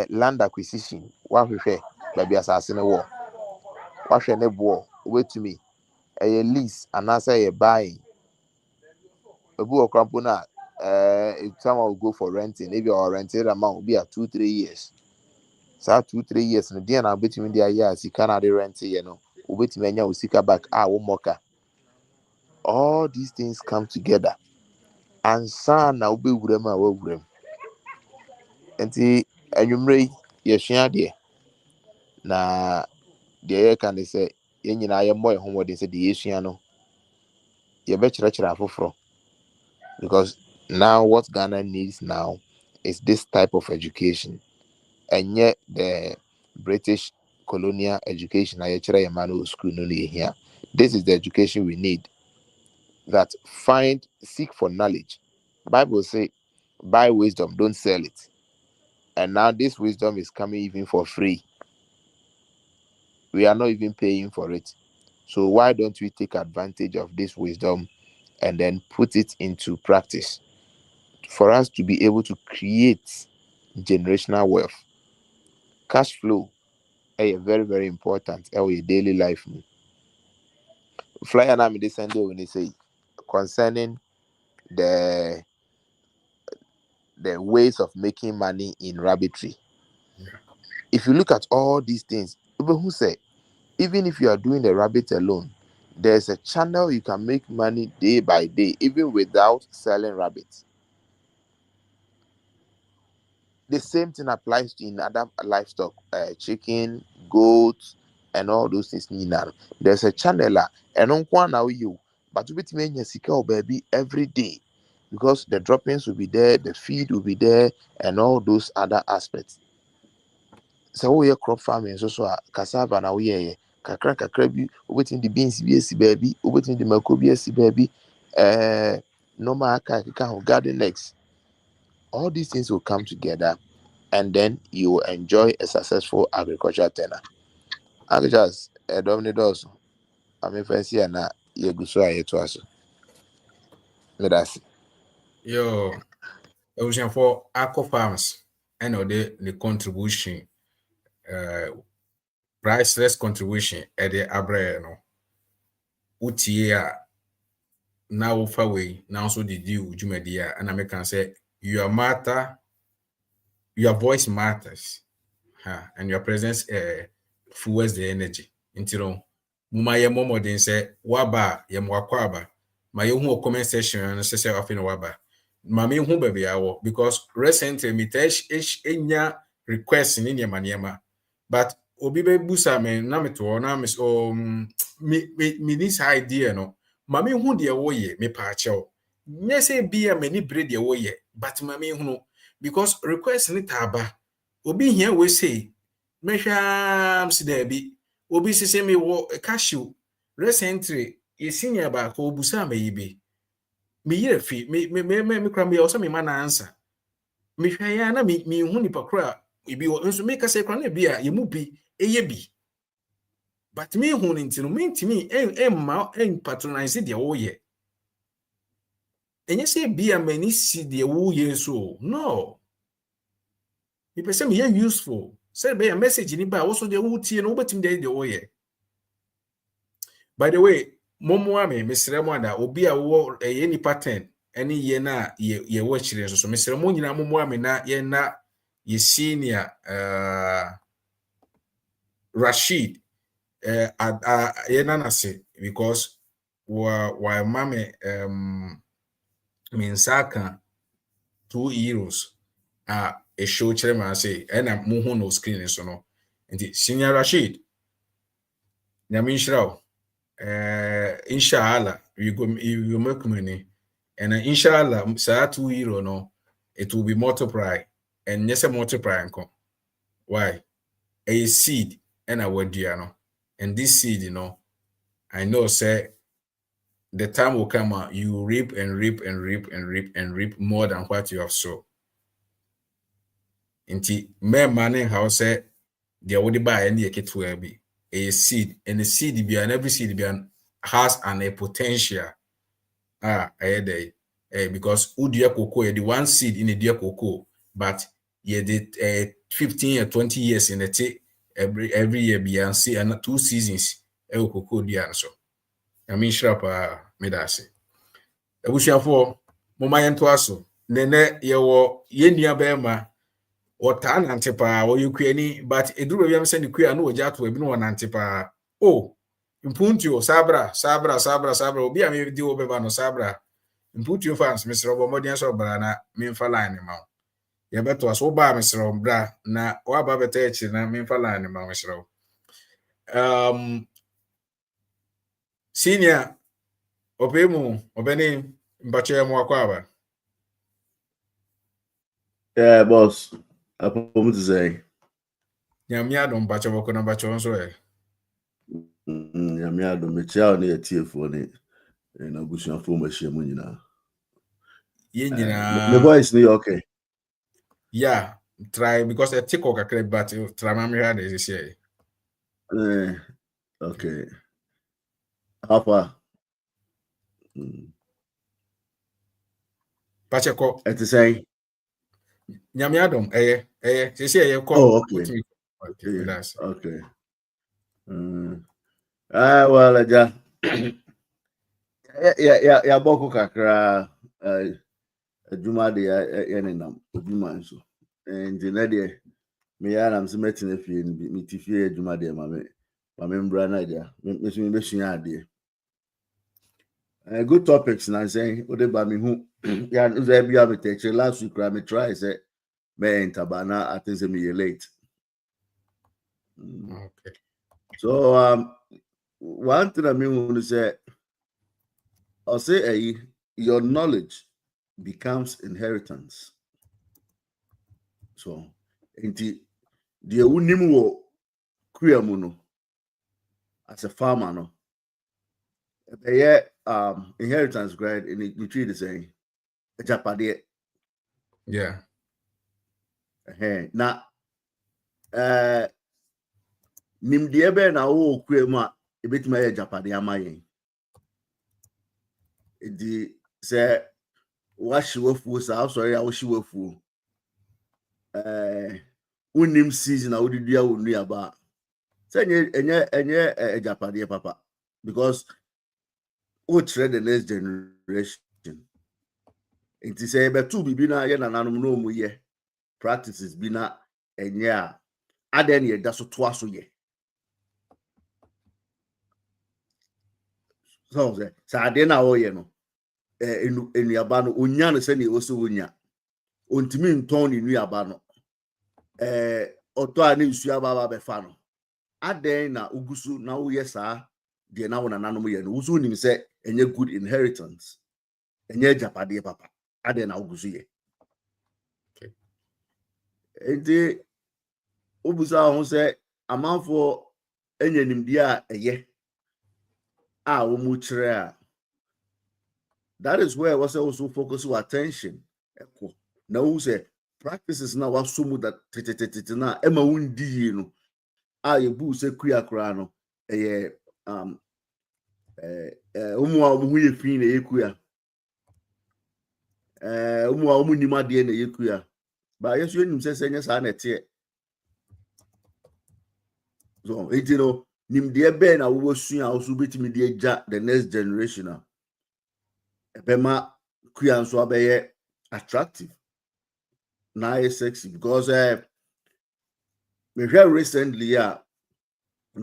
Land acquisition wahwehwe ba bia asase ne wo. Wahwe ne bo wetumi lease anasa ye buying. Obu okrampo na someone will go for renting maybe or rented amount be at 2-3 years. So 2-3 years no dia na betumi dia ya sika na de rent ye no obetumi anya osika back wo moka. All these things come together and san na obewuram a wawuram. Enti anwumre ye hwea de na de ye kan say ye nyina ye moy homodin say de ye hwea no ye be kyerɛkyerɛ afoforo because now what Ghana needs now is this type of education and yet the British colonial education I kyerɛ ye man school no here. This is the education we need, that seek for knowledge. Bible say buy wisdom, don't sell it. And now this wisdom is coming even for free. We are not even paying for it. So why don't we take advantage of this wisdom and then put it into practice for us to be able to create generational wealth? Cash flow is very, very important in your daily life. Flyer na me this Sunday when they say concerning the ways of making money in rabbitry. Yeah. If you look at all these things, people who say even if you are doing the rabbit alone, there's a channel you can make money day by day, even without selling rabbits. The same thing applies in other livestock, chicken, goats, and all those things. There's a channel, and on one now you, but you mean your baby every day because the droppings will be there, the feed will be there, and all those other aspects. So we crop farming so cassava na we kakra bi obetin the beans bi esi baby obetin the mako bi esi baby normal aka garden eggs. All these things will come together and then you will enjoy a successful agricultural tenure. Agriculture dominate also. I mean fancy and you go so aye to us. Let us. Yo, for aqua farms and the contribution, priceless contribution at the abre no. Utia now far away now so did you Jumedia and I can say your voice matters. And your presence fuels the energy. Intiro muma ye momo den say waba ye mwakwaba. Ma ye hu comment section and say afin waba. Ma me hu baby awo because recently me tesh enya request in your maniema. But obi be busa me na me to na me this idea no. Ma me hu de wo ye me pa chew. Nye say bia me ni bread de wo ye but ma me hu because request ni taba. Obi here we say mehwam si da bi obi sise me wo cashew recently e senior ba ko busa me yibe me yire fi me kra me o so me ma na answer me hwa ya na me hu ni pakra ibi wo nso me ka say kra na bi a ye mu bi eye bi but me hu ni ntino me ntimi ma patronize de wo ye enye say bi a mani si de wo ye so no me pese me useful say be a message ni ba wo so de wo tie no betim de wo ye. By the way, momoa me mesrɛ mo ada obi a wo any pattern any ye na ye wo chire so mesrɛ mo nyina momoa me na ye na ye senior Rashid ye na na se because wa mame me nsaka 2 euros a show chire ma say na mo hu no screen so no nti senior Rashid nyame nhyira inshallah you make money and inshallah sa 2 euro no it will be multiplied and yes multiply nko why a seed and a wadua no and this seed I know say the time will come out you reap and reap and reap and reap and reap more than what you have sown inti me money how say there would buy any ketua bi a seed and the seed be and every seed be has a potential because udua cocoa the one seed in a dear cocoa but yeah the 15 or 20 years in the every year beyond see and 2 seasons cocoa dia so I mean shrap me that say abusuafo moma yento aso nene ye wo ye nua bema wota nante pa wo yukuani but eduru bia me se ne kua na ogya to ebi no wonante pa impuntio sabra obi a me di wo beba no sabra impuntio fans mesro bo modien so bra na memfa line ma ye beto aso ba mesro bra na wa ba beta echi na memfa line ma mesro senior opemu obeni mbache mu akwaba yeah boss apom to say nyamia do mbache boko na mbache onso nyamia do me chia na etiefo ne na busuafo machia mu nyina ye nyina my voice ni okay yeah try because a tick or kakre but try ma me had this say okay how far pacheko et say nyame adom sisi eye ko oh okay okay well aja ya boko kakra adwuma de ya nenam adwuma nso nti na de me ya nam se metina fie ni bi meti fie adwuma de ma me mbra na ja me so me besua ade good topics na say o de ba me hu ya no za bia me teche last week I me try say me enter bana I think say me late okay so one thing I mean when say I'll say your knowledge becomes inheritance. So, inti the unim wo kuyamuno as a farmer no. Inheritance grade in the tree the same. Japade. yeah Na nimdeɛ bɛɛ na wo kuyamu a ebetuma yɛ japade ama yɛn. Di sɛ wahye wafuo saa asɔre a wohye wafuo. Unim season a wodidua wo nuaba. Sɛ enye japade papa because we trade the next generation. It is a betu bibi na ye nananom no mu ye practices bi na enye a aden ye da so to aso ye so say sa aden na wo ye no enuaba no onya no se ne wo so onya ontimi nton ne nuaba no oto ani nsu aba be fa no aden na ugusu na wo ye sa de na wo na nanom ye no wusu nim se enye good inheritance enye japade papa aden na ugusu ye enti obusa ho se amanfo enye nimdi a eye a wo mu kire a that is where was also focus your attention na wo say practices na waso that na ema wundi yi no a ye bu se kura no eye umu a mu ye fi na yekua umu a mu nima de na yekua ba yesu enim se nya sa na te so no nimde be na wo sua wo so betimi de agya the next generation ebema kua nso abeye attractive na sexy because me hear recently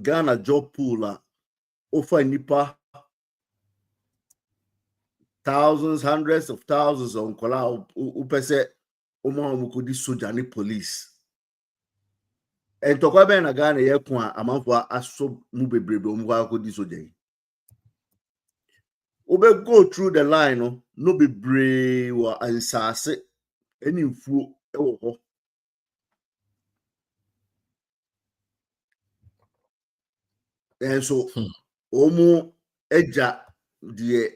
Ghana job pool offer nipa thousands, hundreds of thousands on kola upese omukudi soja ni police and tokwa be na Ghana ye ko amanfo aso mu bebrebe omukwa akodi soja yi obe go through the line no bebre wa ansase eni mfuo ewo ho and so omu eja die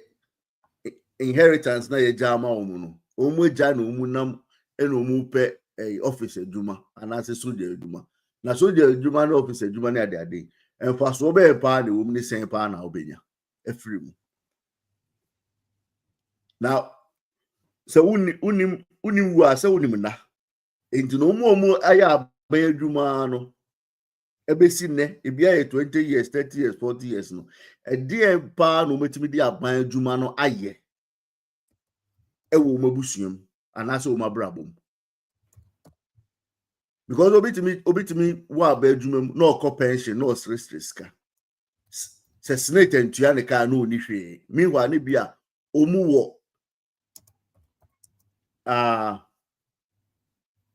inheritance na ye jama omu no omu eja na omu nam ena omu pe office adwuma anase soja adwuma na soja adwuma na office adwuma na ade enfa so be pa na omu ni sen pa na obenya afiri mu now so unim wa so unim na enti no omu aya ba adwuma no ebesi ne ebia 20 years 30 years 40 years no ede pa no metimi di aban adwuma no aye ewo mabusuam anase o mabrabom because obitimi wa ba adwuma no okọ pension no stress ka se senate ntua ne ka no ni hwe meanwhile ne bia omu wo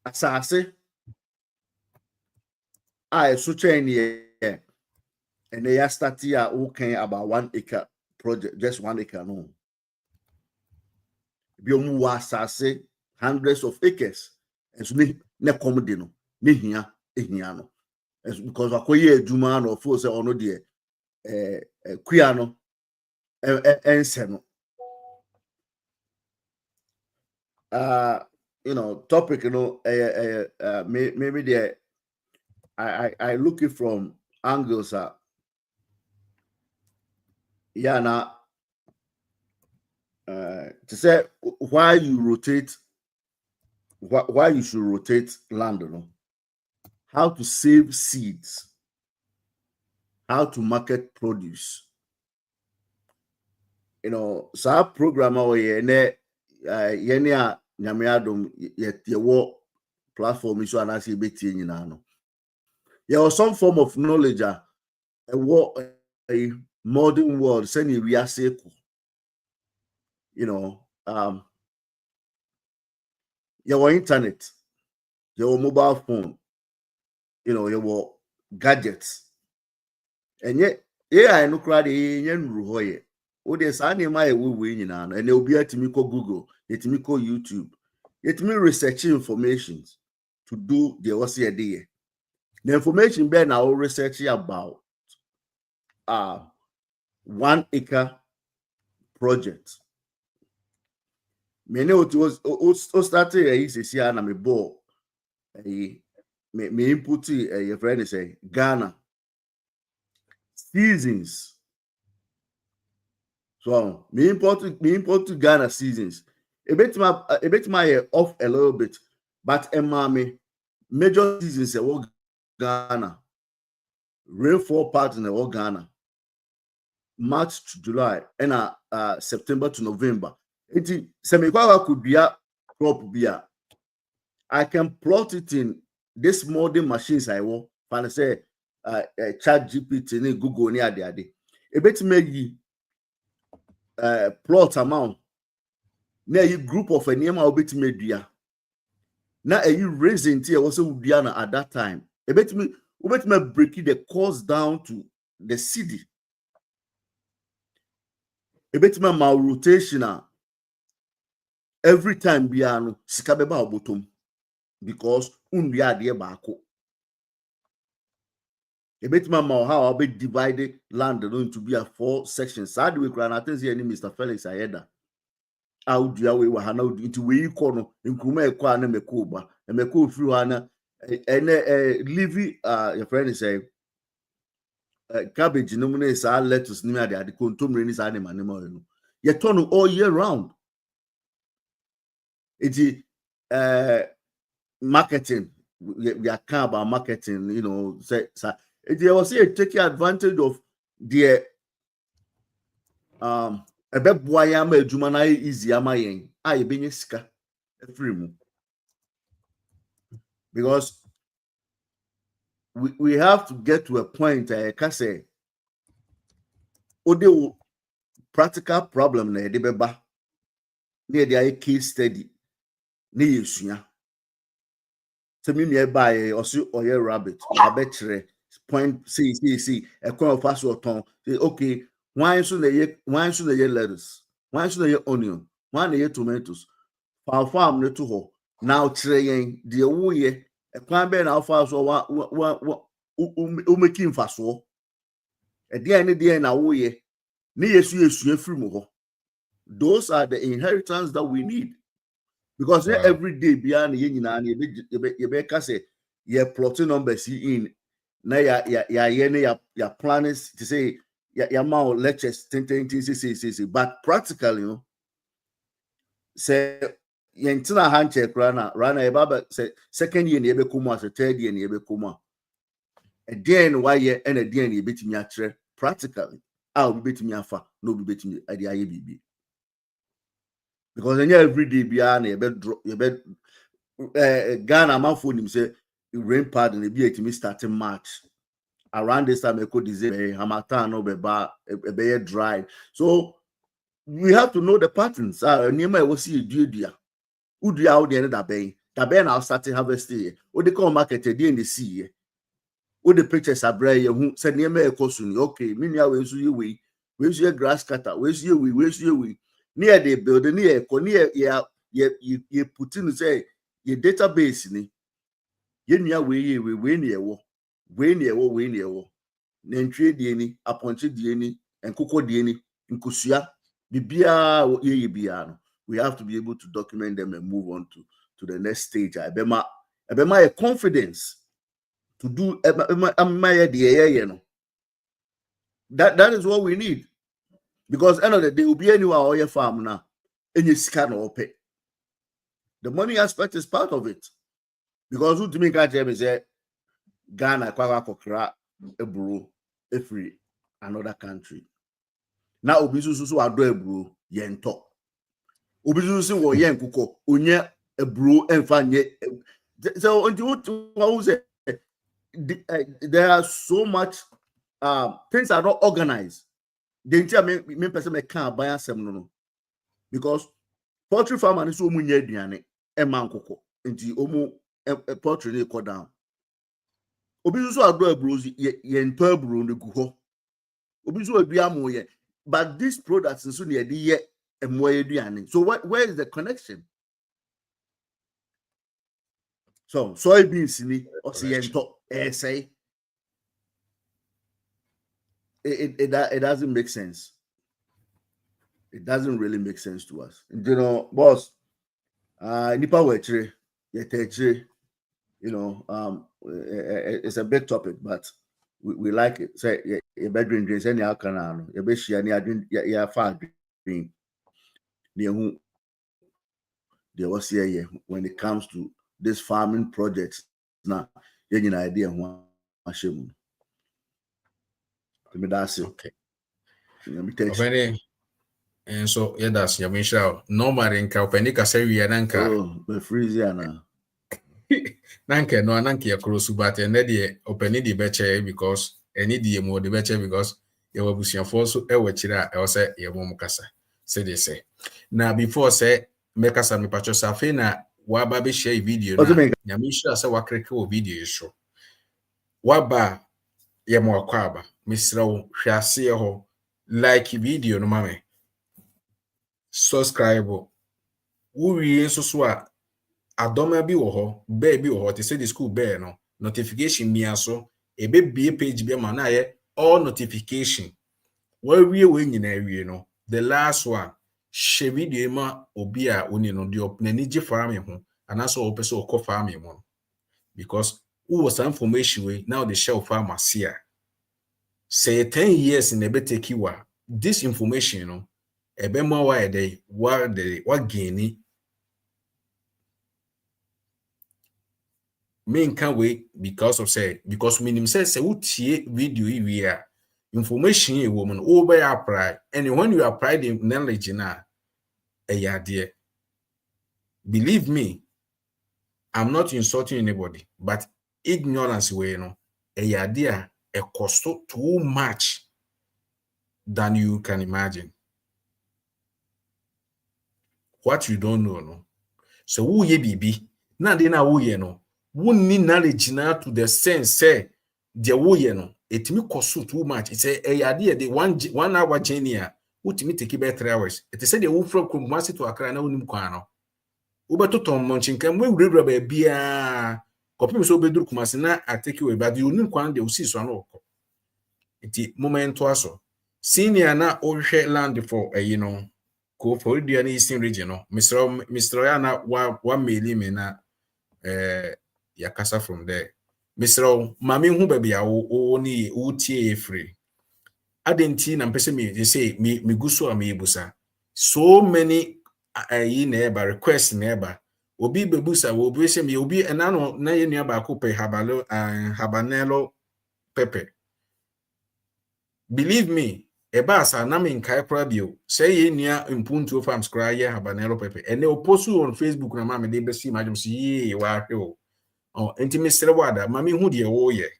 asase so chain here and they start here okay about 1 acre project just 1 acre no bi omu wa asase hundreds of acres and so ne come de no ne hia no because akoye adwuma no for say ono de kua no ense no you know topic you know maybe the I look it from angles now to say why you rotate why you should rotate land, you know, how to save seeds, how to market produce. You know, so program away ne yenya nyamiadum ye platform iso anasi beti nyina no. There was some form of knowledge a modern world send we are you know, your internet, your mobile phone, you know, your gadgets. And yet, I no crowd yen ruhoye. O de sa na ma we nyina no. And they will be at me Google, yet me YouTube, yet me research information to do the what's the idea. The information be now research about 1 acre project. Many it was started is here na me ball me input your friend say Ghana seasons. So me import to Ghana seasons. A bit my off a little bit, but me major seasons what Ghana rainfall pattern what Ghana March to July and September to November. It semi could be a crop beer. I can plot it in this modern machines I want, fan say chat GPT ni Google ni ade e betime yi plot amount na yi group of enema obetime dua na yi raising tie wo se dua na at that time e betime break the cost down to the city e betime ma rotation every time bia no sika beba obotom because undua ade baako a bit more how I'll be divided land into be a 4 sections. Sad we can attend here, Mr. Felix Ayeda. How do you way Hana into we corner in Kume Kwana Mekuba and Meku through Hana and Livy, your friend is a cabbage nominates our lettuce near the contumely is animal. You turn all year round. It's marketing. We are kind about marketing, you know, say they was here taking advantage of the a bit boy am a jumana easy am I being sika free because we have to get to a point I can say the practical problem na de beba near the case study ne yesua so me nearby also oil rabbit abetre point see a coin of fast water okay why should they lettuce why should they onion why they tomatoes farm ne to ho now kire yen de wo ye e kwan be na fa so wa o making faso e de na wo ye ne yesu free mo ho. Those are the inheritance that we need because every day beyond ye nyina na ye be ka say ye plotting numbers in na ya planners to say ya ma lectures see but practically you know say yentina hand check rana e baba say second year na ebe kuma say third year na ebe kuma again why year and again ye betimi atre practically how be betimi afa no be betimi ade aye bibi because every day bia na ebe Ghana manfo nim say rain pattern e be etimi starting March around this time eco December hamatan no be dry so we have to know the patterns nima e wo see dua udua how the that be now starting harvesting o dey come market dey in the sea o the pictures abre ye hu say nima e kosu ni okay me nua we so ye we so ye grass cutter we so ye near the building near ko near ye put in say ye database ni ye nua we ne wo nantwie die ni aponche die ni enkoko die ni nkosua bibia ye bia no we have to be able to document them and move on to the next stage ebema a confidence to do no that is what we need because end of the day will be anywhere or your farm now any scan or pay the money aspect is part of it because who to me can't tell me say Ghana kwa kokra eburo free another country na obi so ado eburo ye nto obi so wo ye nkukọ onye eburo emfa nye so until say there are so much things are not organized the entire me person me can buy asem no because poultry farmer ni so omu nya aduane e ma nkukọ nti omu poultry ni go down obi so ado eburo ye nto eburo no gu ho obi so adua mo ye but these products nso na ye ye emo aduane so where is the connection so soybeans ni o se ye nto say it doesn't make sense. It doesn't really make sense to us. You know, boss, nipa wechre, yetechre, you know, it's a big topic, but we like it. Say your bedroom drinks any alcanano, your beshi any drink ya far drink. There was here when it comes to this farming projects. Now, you have an idea who ashemu. Let me that's it. Okay. Let me tell you. And so that's your mission. Normally in Kaupeni Kasari and Anka. Oh, the freezer now. nanke no nanke akrosu but and the openi the beche because any the more the beche because you will be so e wachira e wose ye mom kasa say they say now before say make us me pacho safe na wa ba be share video na nyame shira say wa kreke o video so wa ba ye mo akwaba misra wo hwase ye ho like video no mame subscribe wo wie so a adoma bi wo ho be bi wo ho te say the school be no notification mia so ebe bie page bi ma na ye all notification wa wie we nyina wie no the last one share video ma obi a oni no de opnani gi farm ho anaso wo pese okọ farm mo because who was information we now the share farm asia say 10 years in ebe take you this information no ebe ma wa dey wa gain main can we because of say because minim say utie video we are information a woman over apply and when you apply the knowledge na there. Believe me, I'm not insulting anybody, but ignorance way no there a cost too much than you can imagine. What you don't know no. So who ye bibi na dey na wo ye no wonni knowledge na to the sense say the wo ye no etimi cost too much. It's a idea the 1 hour journey a utimi take be 3 hours. It say the wo from Kumasi to Accra na wonim kwan no wo betoton monchinkam we wurewura ba bia kopim so beduru Kumasi na atake we but you wonim kwan de usi so na okọ iti moment aso senior na ohwe land for you know ko for the Eastern region no Mr. ya na wa maili me na yakasa from there Mr. mami hu ba bia wo ni utie free adenti na mpese me say me guso am yebusa so many na request na obi bebusa wo obi se me obi enano na ye nua ba ko pe habanero pepper. Believe me, ebasa na me nkai kra bio say ye nua impuntu farms kra ye habanero pepper ene oposu on Facebook na ma me de besi majum si ye wa hwe o enti mesere wada mami hu de wo ye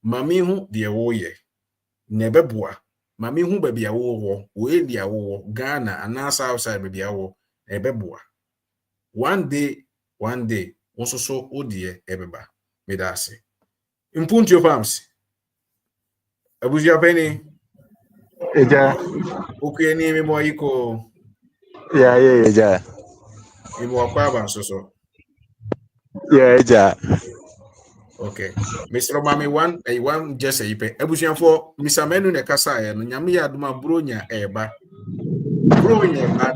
mami hu de wo ye na beboa mami hu ba bia wo we dia wo Ghana and outside ba bia wo na beboa one day so odie ebeba me da ase impuntu farms abuja penny Eja. okay ni me mo iko Yeah, Eja. me mo akwaba so Yeah, Eja. okay Mr. Mami one just say pe abusian for Mr. Menu ne kasa ya no nyame ya aduma bronya eba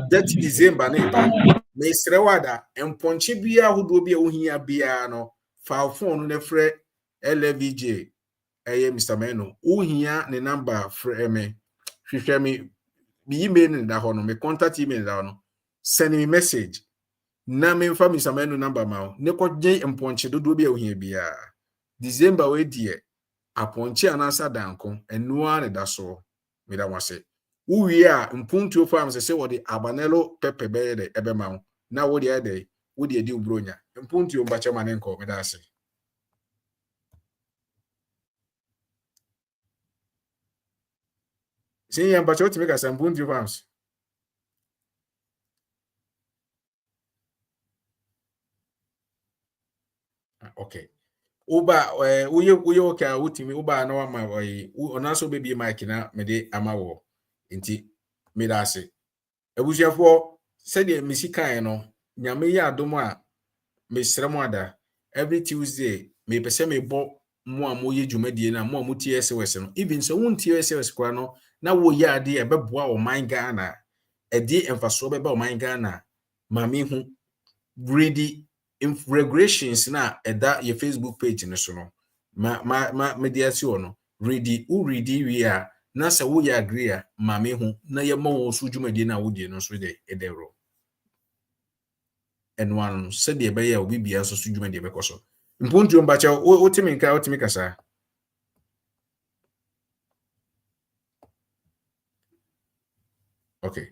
that December na eba Mr. Wada emponchi bia hodo bia ohia bia no fa phone ne frɛ LVJ Mr. Menu ohia ne number frɛ me hwehwɛ me email ne da ho no me contact email da ho no send me message na me fa Mr. Menu number ma ne ko gye emponchi dodo bia ohia bia December we die aponchi anasa danko enua ne da so me da wase uwie a mpuntuo farms se wo de abanelo pepe be de ebema na wo de ede wo de edi ubronya mpuntuo mbache mane nko me da ase sin ya mbache otime ka mpuntuo farms okay uba uye okay utimi uba na wa ma onaso bebi mic na me de amawo nti me da ase ebusiafo se de misikan no nyame ya adom a mesrem ada every Tuesday me pese me bo mo a moye dwumadie na mo a mutie SOS no even so wontie SOS kwa no na wo ya ade e beboa o man Ghana e di emfaso beba o man Ghana mami hu greedy regulations na eda your Facebook page no so no ma mediasi ono ready we a na se wo ya agree a mami hu na ye ma wo so dwumadie na wo die no so de edero and one said the be ya obi bia so so dwumadie be koso mpuntu mbacha otimi kasa okay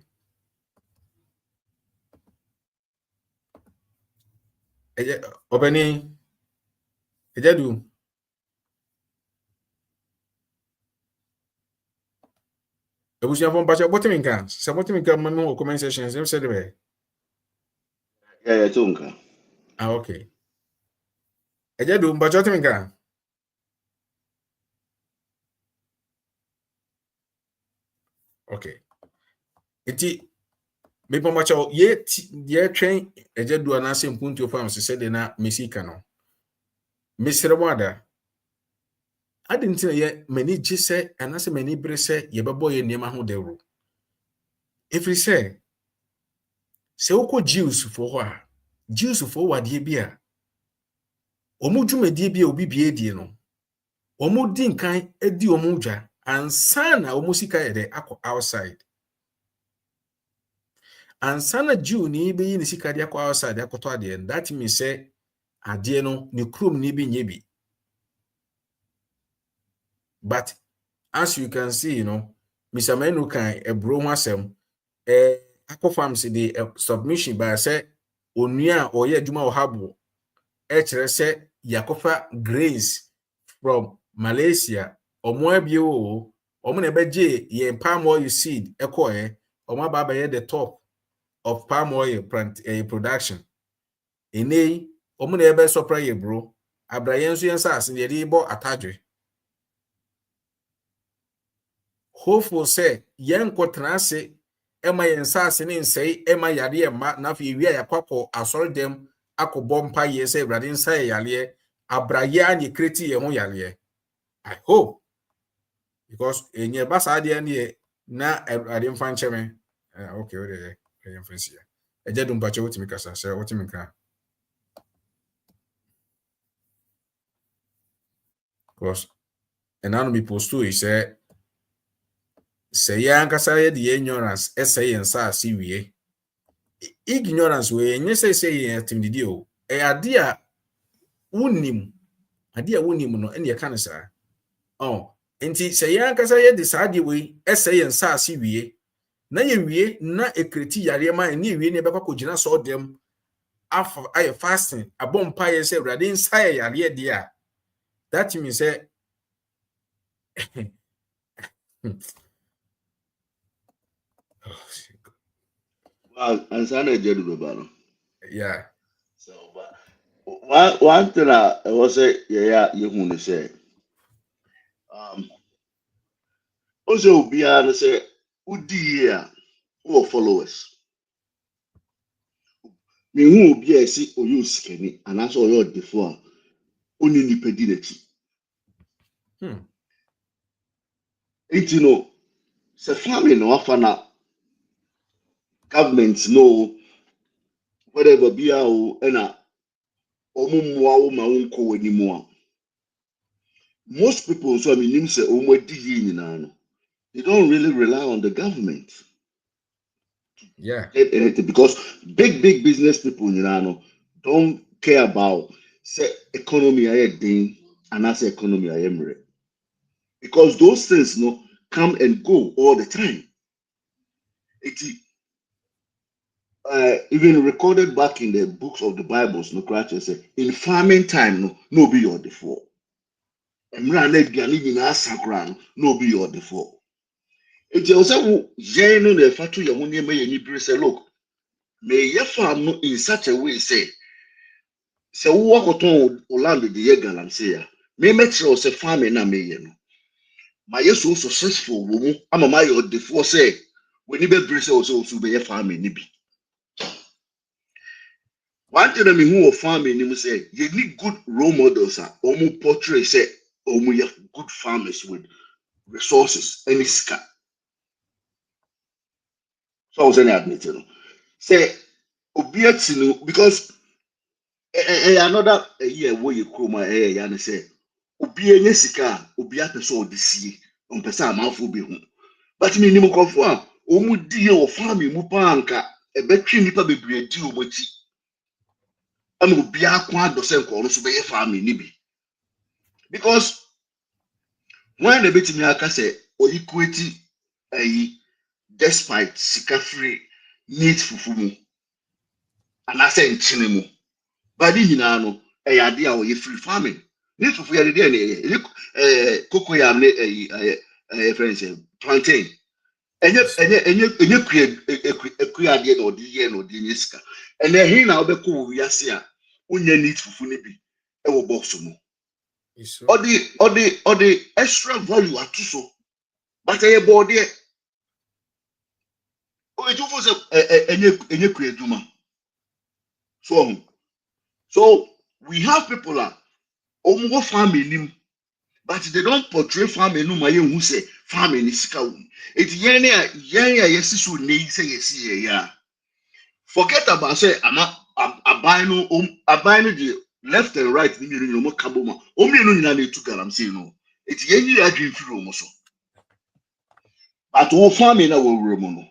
Obeni Ejedu Ebusia from Pacha Botiminka. Sabotiminka Manu comment section. Same said way. Yeah, Tonka. Ah, okay. Ejedu Bajotiminka. Okay. Iti me pamacha ye train Ejedu anase mpunti ofam se said na mesika no. Mesere wada. Adi nti na ye mani gise anase mani bere se ye bebo ye niema ho dewro. Every say se woko Jews for ho Jews for wade bi a omu dwumadi bi a obi bie die no omu din kan edi omu dwa ansa na omu sika ye de akọ outside ansa na Jew ni be yi ni sika de akọ outside akọtọ ade that means say ade no ne krom ni bi nye bi. But as you can see, Mr. Menu kan ebro ho asem akọ farms the submission by say onua oye adwuma ohabo kire say yakofa grains from Malaysia omo abie o omo na beje ye palm oil seed ekoye omo baba ye the top of palm oil production enei omo na ebe sopra ye bro abrayen so yensa ase ye dey bo atadwe hopeful say yen kotrase ema yensa ase ne nsei ema yare ema na fi wi yakwapo asori dem akobọ mpa ye say brade nsa yale abraye ani kreti ye ho yale. I hope because enye basa ade ne na ade mfa ncheme okay we dey mfansia ejedum bache wotimi kasa say wotimi kan because enanu mi posto is say ya nkasa ye the ignorance say yensa ase wie ignorance we enye say ye timdidi o ade a wonim no ene ye kan sa enti say ya nkasa ye the saade we say yensa ase wie na ye wie na ekreti yare ma ene wie ne be kwakogina so dem afa ay fasting abompa ye say brade nsa yare de a that means say Well, and Sana Jedu Babano. yeah. So, but one thing I was say, yeah, you want to say, also be able say, who dear, who followers. Me who be a see or use skinny, and that's all your before only nipedinity. It you know, say family no offer government no whatever be a and most people so I mean say they don't really rely on the government Yeah. get anything because big business people don't care about say economy thing and as economy because those things come and go all the time. It even recorded back in the books of the Bibles, Christ say in farming time, no be your default. And no be your default. It also Jane the factory your money may say, look, may your farm in such a way say walk on land the year galam say may make sure say farming na may my yes so successful woman I'm a my default say when you be also be farming nibi. One thing I mean who farming him say you need good role models almost portray say almost good farmers with resources and skill. So I was admitting say obiatinu because another year where you come and say obi enye sika obi apeso odisi on pesa amanfo bi hu but me nim kofo a omu die o farming mu pa anka ebetwe nipa bebre di omochi and obi akwa adose nko no so be farming ni bi because when the bit me aka say o equity despite sika free need fufu mu and I say nchine mu But you know, a idea or you free farming. This for the day, cocoyam, friends, plantain. And you create a create or the yen or the niska. And then here now be cool, we are seeing when you need for funibi, a box more. Or the extra value at so. But a body, oh, it was a create duma. So we have people that almost farming, but they don't portray farming no matter who say farming is cow. It's yes, so need say yes, yeah. Forget about say I'm buying the left and right, you know, kaboma. Only no need to get I'm saying no. It's I dream for almost. But all farming I will remember.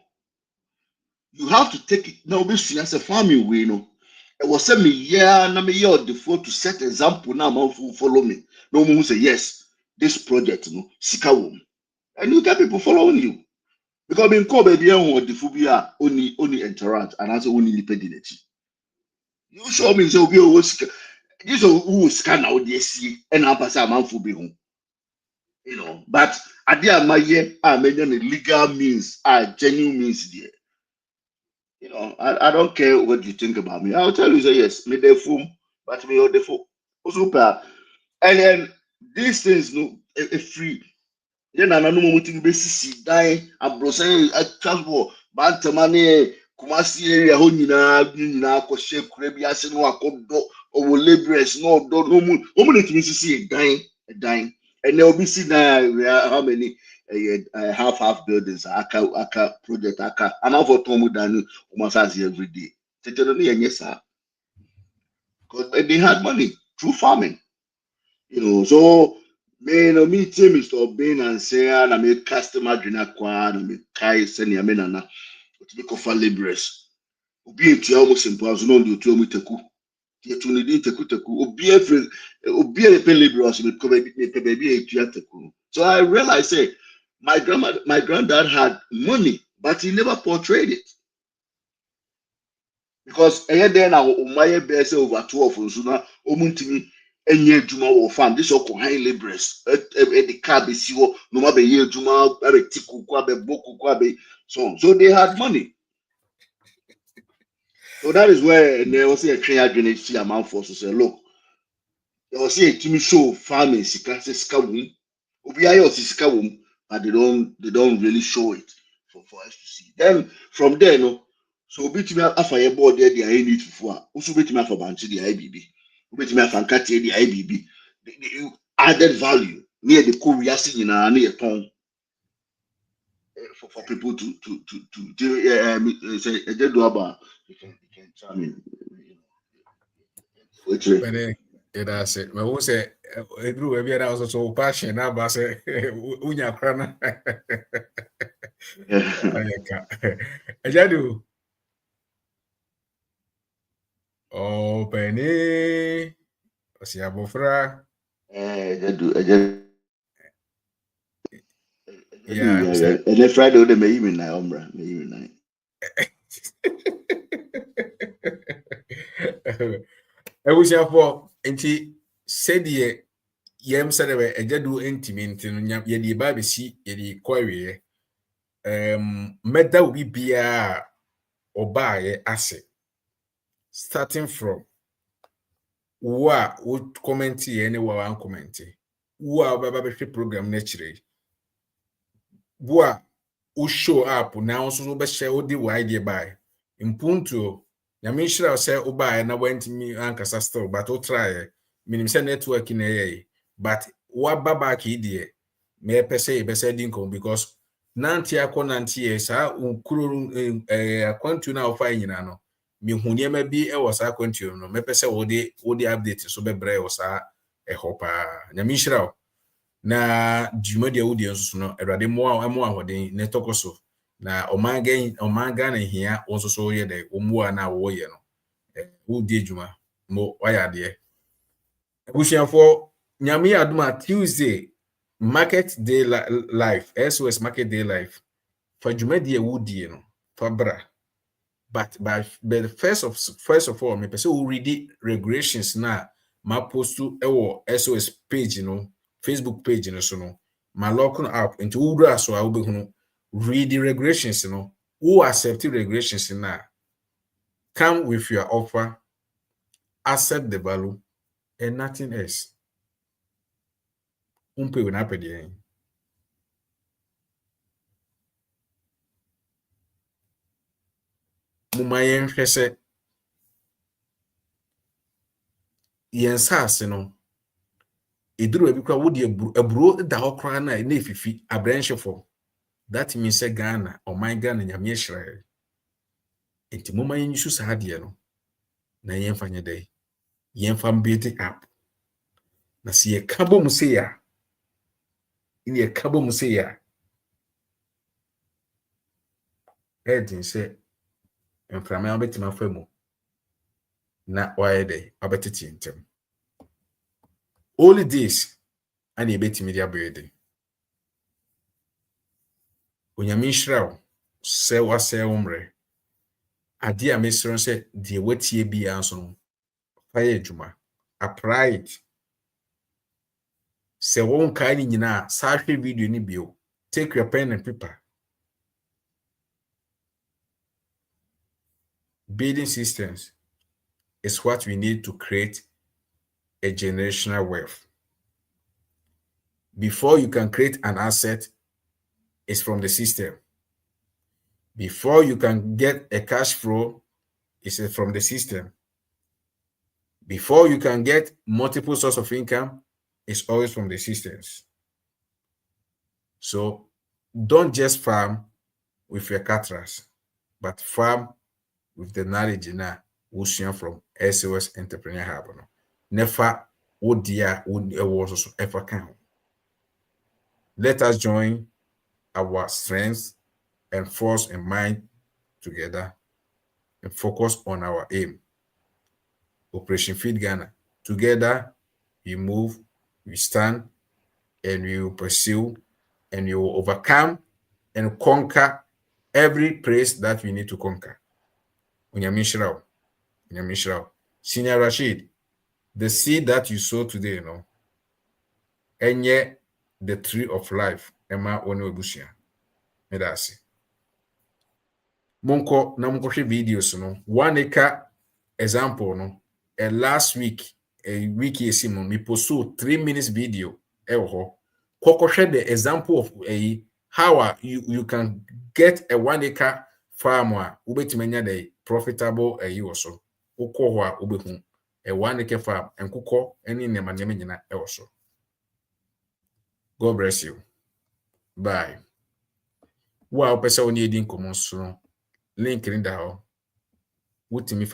You have to take it now. This as a farming way, no. It was send me yeah, na me your default to set example now. Man follow me. No one say yes. This project, no, sika wom, and you get people following you because being called baby and the phobia only interact and also only dependent. You show me so be always this who scan out the see and I pass a man for be home, you know. But at the end, my year, I made them legal means, genuine means there. You know, I don't care what you think about me. I'll tell you, say yes, me the fool, but me the fool. Super. And then these things, no, free. Then I know mutin besisi dan abrosan atwabo bantamane Kumasi area ho nyina akɔhye kura bi ase no akɔdɔ owo laborers no odo no mu letimi sisi dan and there will be see now how many half buildings aka project aka amount for tomu dan Kumasi every day tetelo no yenye sa because they had money through farming, you know. So me no me team Mr. Bain and say na me customer drina kwa na me kai send ya me nana to be cover laborers obi etu almost simple so no do to me teku ye to ne teku obi every obi e pay laborers me cover me pay baby etu teku. So I realized say my granddad had money but he never portrayed it because then na my best over 12 so na omuntimi enye adwuma wo farm this all high laborers the car be si wo no ma be ye adwuma be tikuku abe bokuku abe so they had money. So that is where there was a train adwene see amount for so say look there was a team show farming sika wum obi ayo sika wum but they don't really show it for us to see. Then from there no so obi timi afa ye board there the I need for also bit me afa banche the IBB bit me afa nkate the IBB the added value near the Korea nyina na ye ton for people to say they do about you can tell me which But that's it. But who say Drew? Maybe that was so passion. Now, but say unya krana. Ajadu. Oh, penny. Osi abofra. they do Yeah, and then Friday they may even na umbra may even na Ewusiafo nti sɛdeɛ yɛm sɛdeɛ Ajadu ntimi nti no yɛde ba bɛsi yɛde kɔwie mɛda obi biara ɔbaayɛ ase starting from wo a wo comment yɛ ne wo an comment wo a ɔbɛba bɛhwɛ program no akyire wo a wo show up na nso so bɛhyɛ wo de wo idea bae mpuntuo nyame nhyira sɛ wo bae na wantimi ankasa still but wo try minim sɛ network na ɛyɛ but waba back deɛ me pɛ sɛ yɛbɛsɛ di nkɔm because nanti akɔ nanti yɛ saa nkuro akwantu na wofa nyina no mehu nneɛma bi ɛwɔ saa akwantu no mɛpɛ sɛ wode update so bɛbrɛ wɔ saa ɛhɔ paa nyame nhyira na dwumadi a wodi nso no awurade mo ahoden ne tɔkɔ so na ɔman Ghana hia wo nso so yɛ dɛ ɔmmoa na wo yɛ no wodi dwuma mo wayɛ adeɛ abusuafo nyame yɛ adom Tuesday market day life SOS market day life fa dwumadi a wodi no fa bra But the first of all, me person who read the regulations na ma post to SOS page, Facebook page, so no, ma lock up into Udra so I will be read the regulations, who accept the regulations na come with your offer, accept the value, and nothing else. Umpe when happen there. Mumayen hwese yensase no eduru ebi kwa wodi aburo da hokra na e na efifi abranchefo. That means say Ghana or my Ghana nyame hire. Enti mumayen yusu saade no na yemfa nye dai. Yemfa build up. Na si ye kabo mu se ya. Ini ye kabo mu se ya. Edin say enframa obetima famu. Na why day abetiti ntem. All this and ye betimi dia building. Onyame hira se wase umre. Ade a mesron se de watie bia nso no faye adwuma. Apply it. Se won kai ni nyina sa hwe video ni bio. Take your pen and paper. Building systems is what we need to create a generational wealth. Before you can create an asset, it's from the system. Before you can get a cash flow, it's from the system. Before you can get multiple sources of income, it's always from the systems. So don't just farm with your cattle, but farm with the knowledge now we from SOS Entrepreneur Hub. Never would dear would also ever count. Let us join our strengths and force and mind together and focus on our aim. Operation Feed Ghana. Together, we move, we stand, and we will pursue, and we will overcome and conquer every place that we need to conquer. Unyamishirao. Senior Rashid, the seed that you sow today, and yet the tree of life, Emma Onobushia. Medasi. Monko na mkoshi videos, 1 acre example, and last week, a week yesim, me post 3 minutes video, Koko share the example of how you can get a 1 acre farmer, ubetimenya the profitable also. Ukohwa ubehu a 1 acre farm and kuko any nemanjamina also. God bless you. Bye. Wow, pesa oni edin komonso link in the hall. What me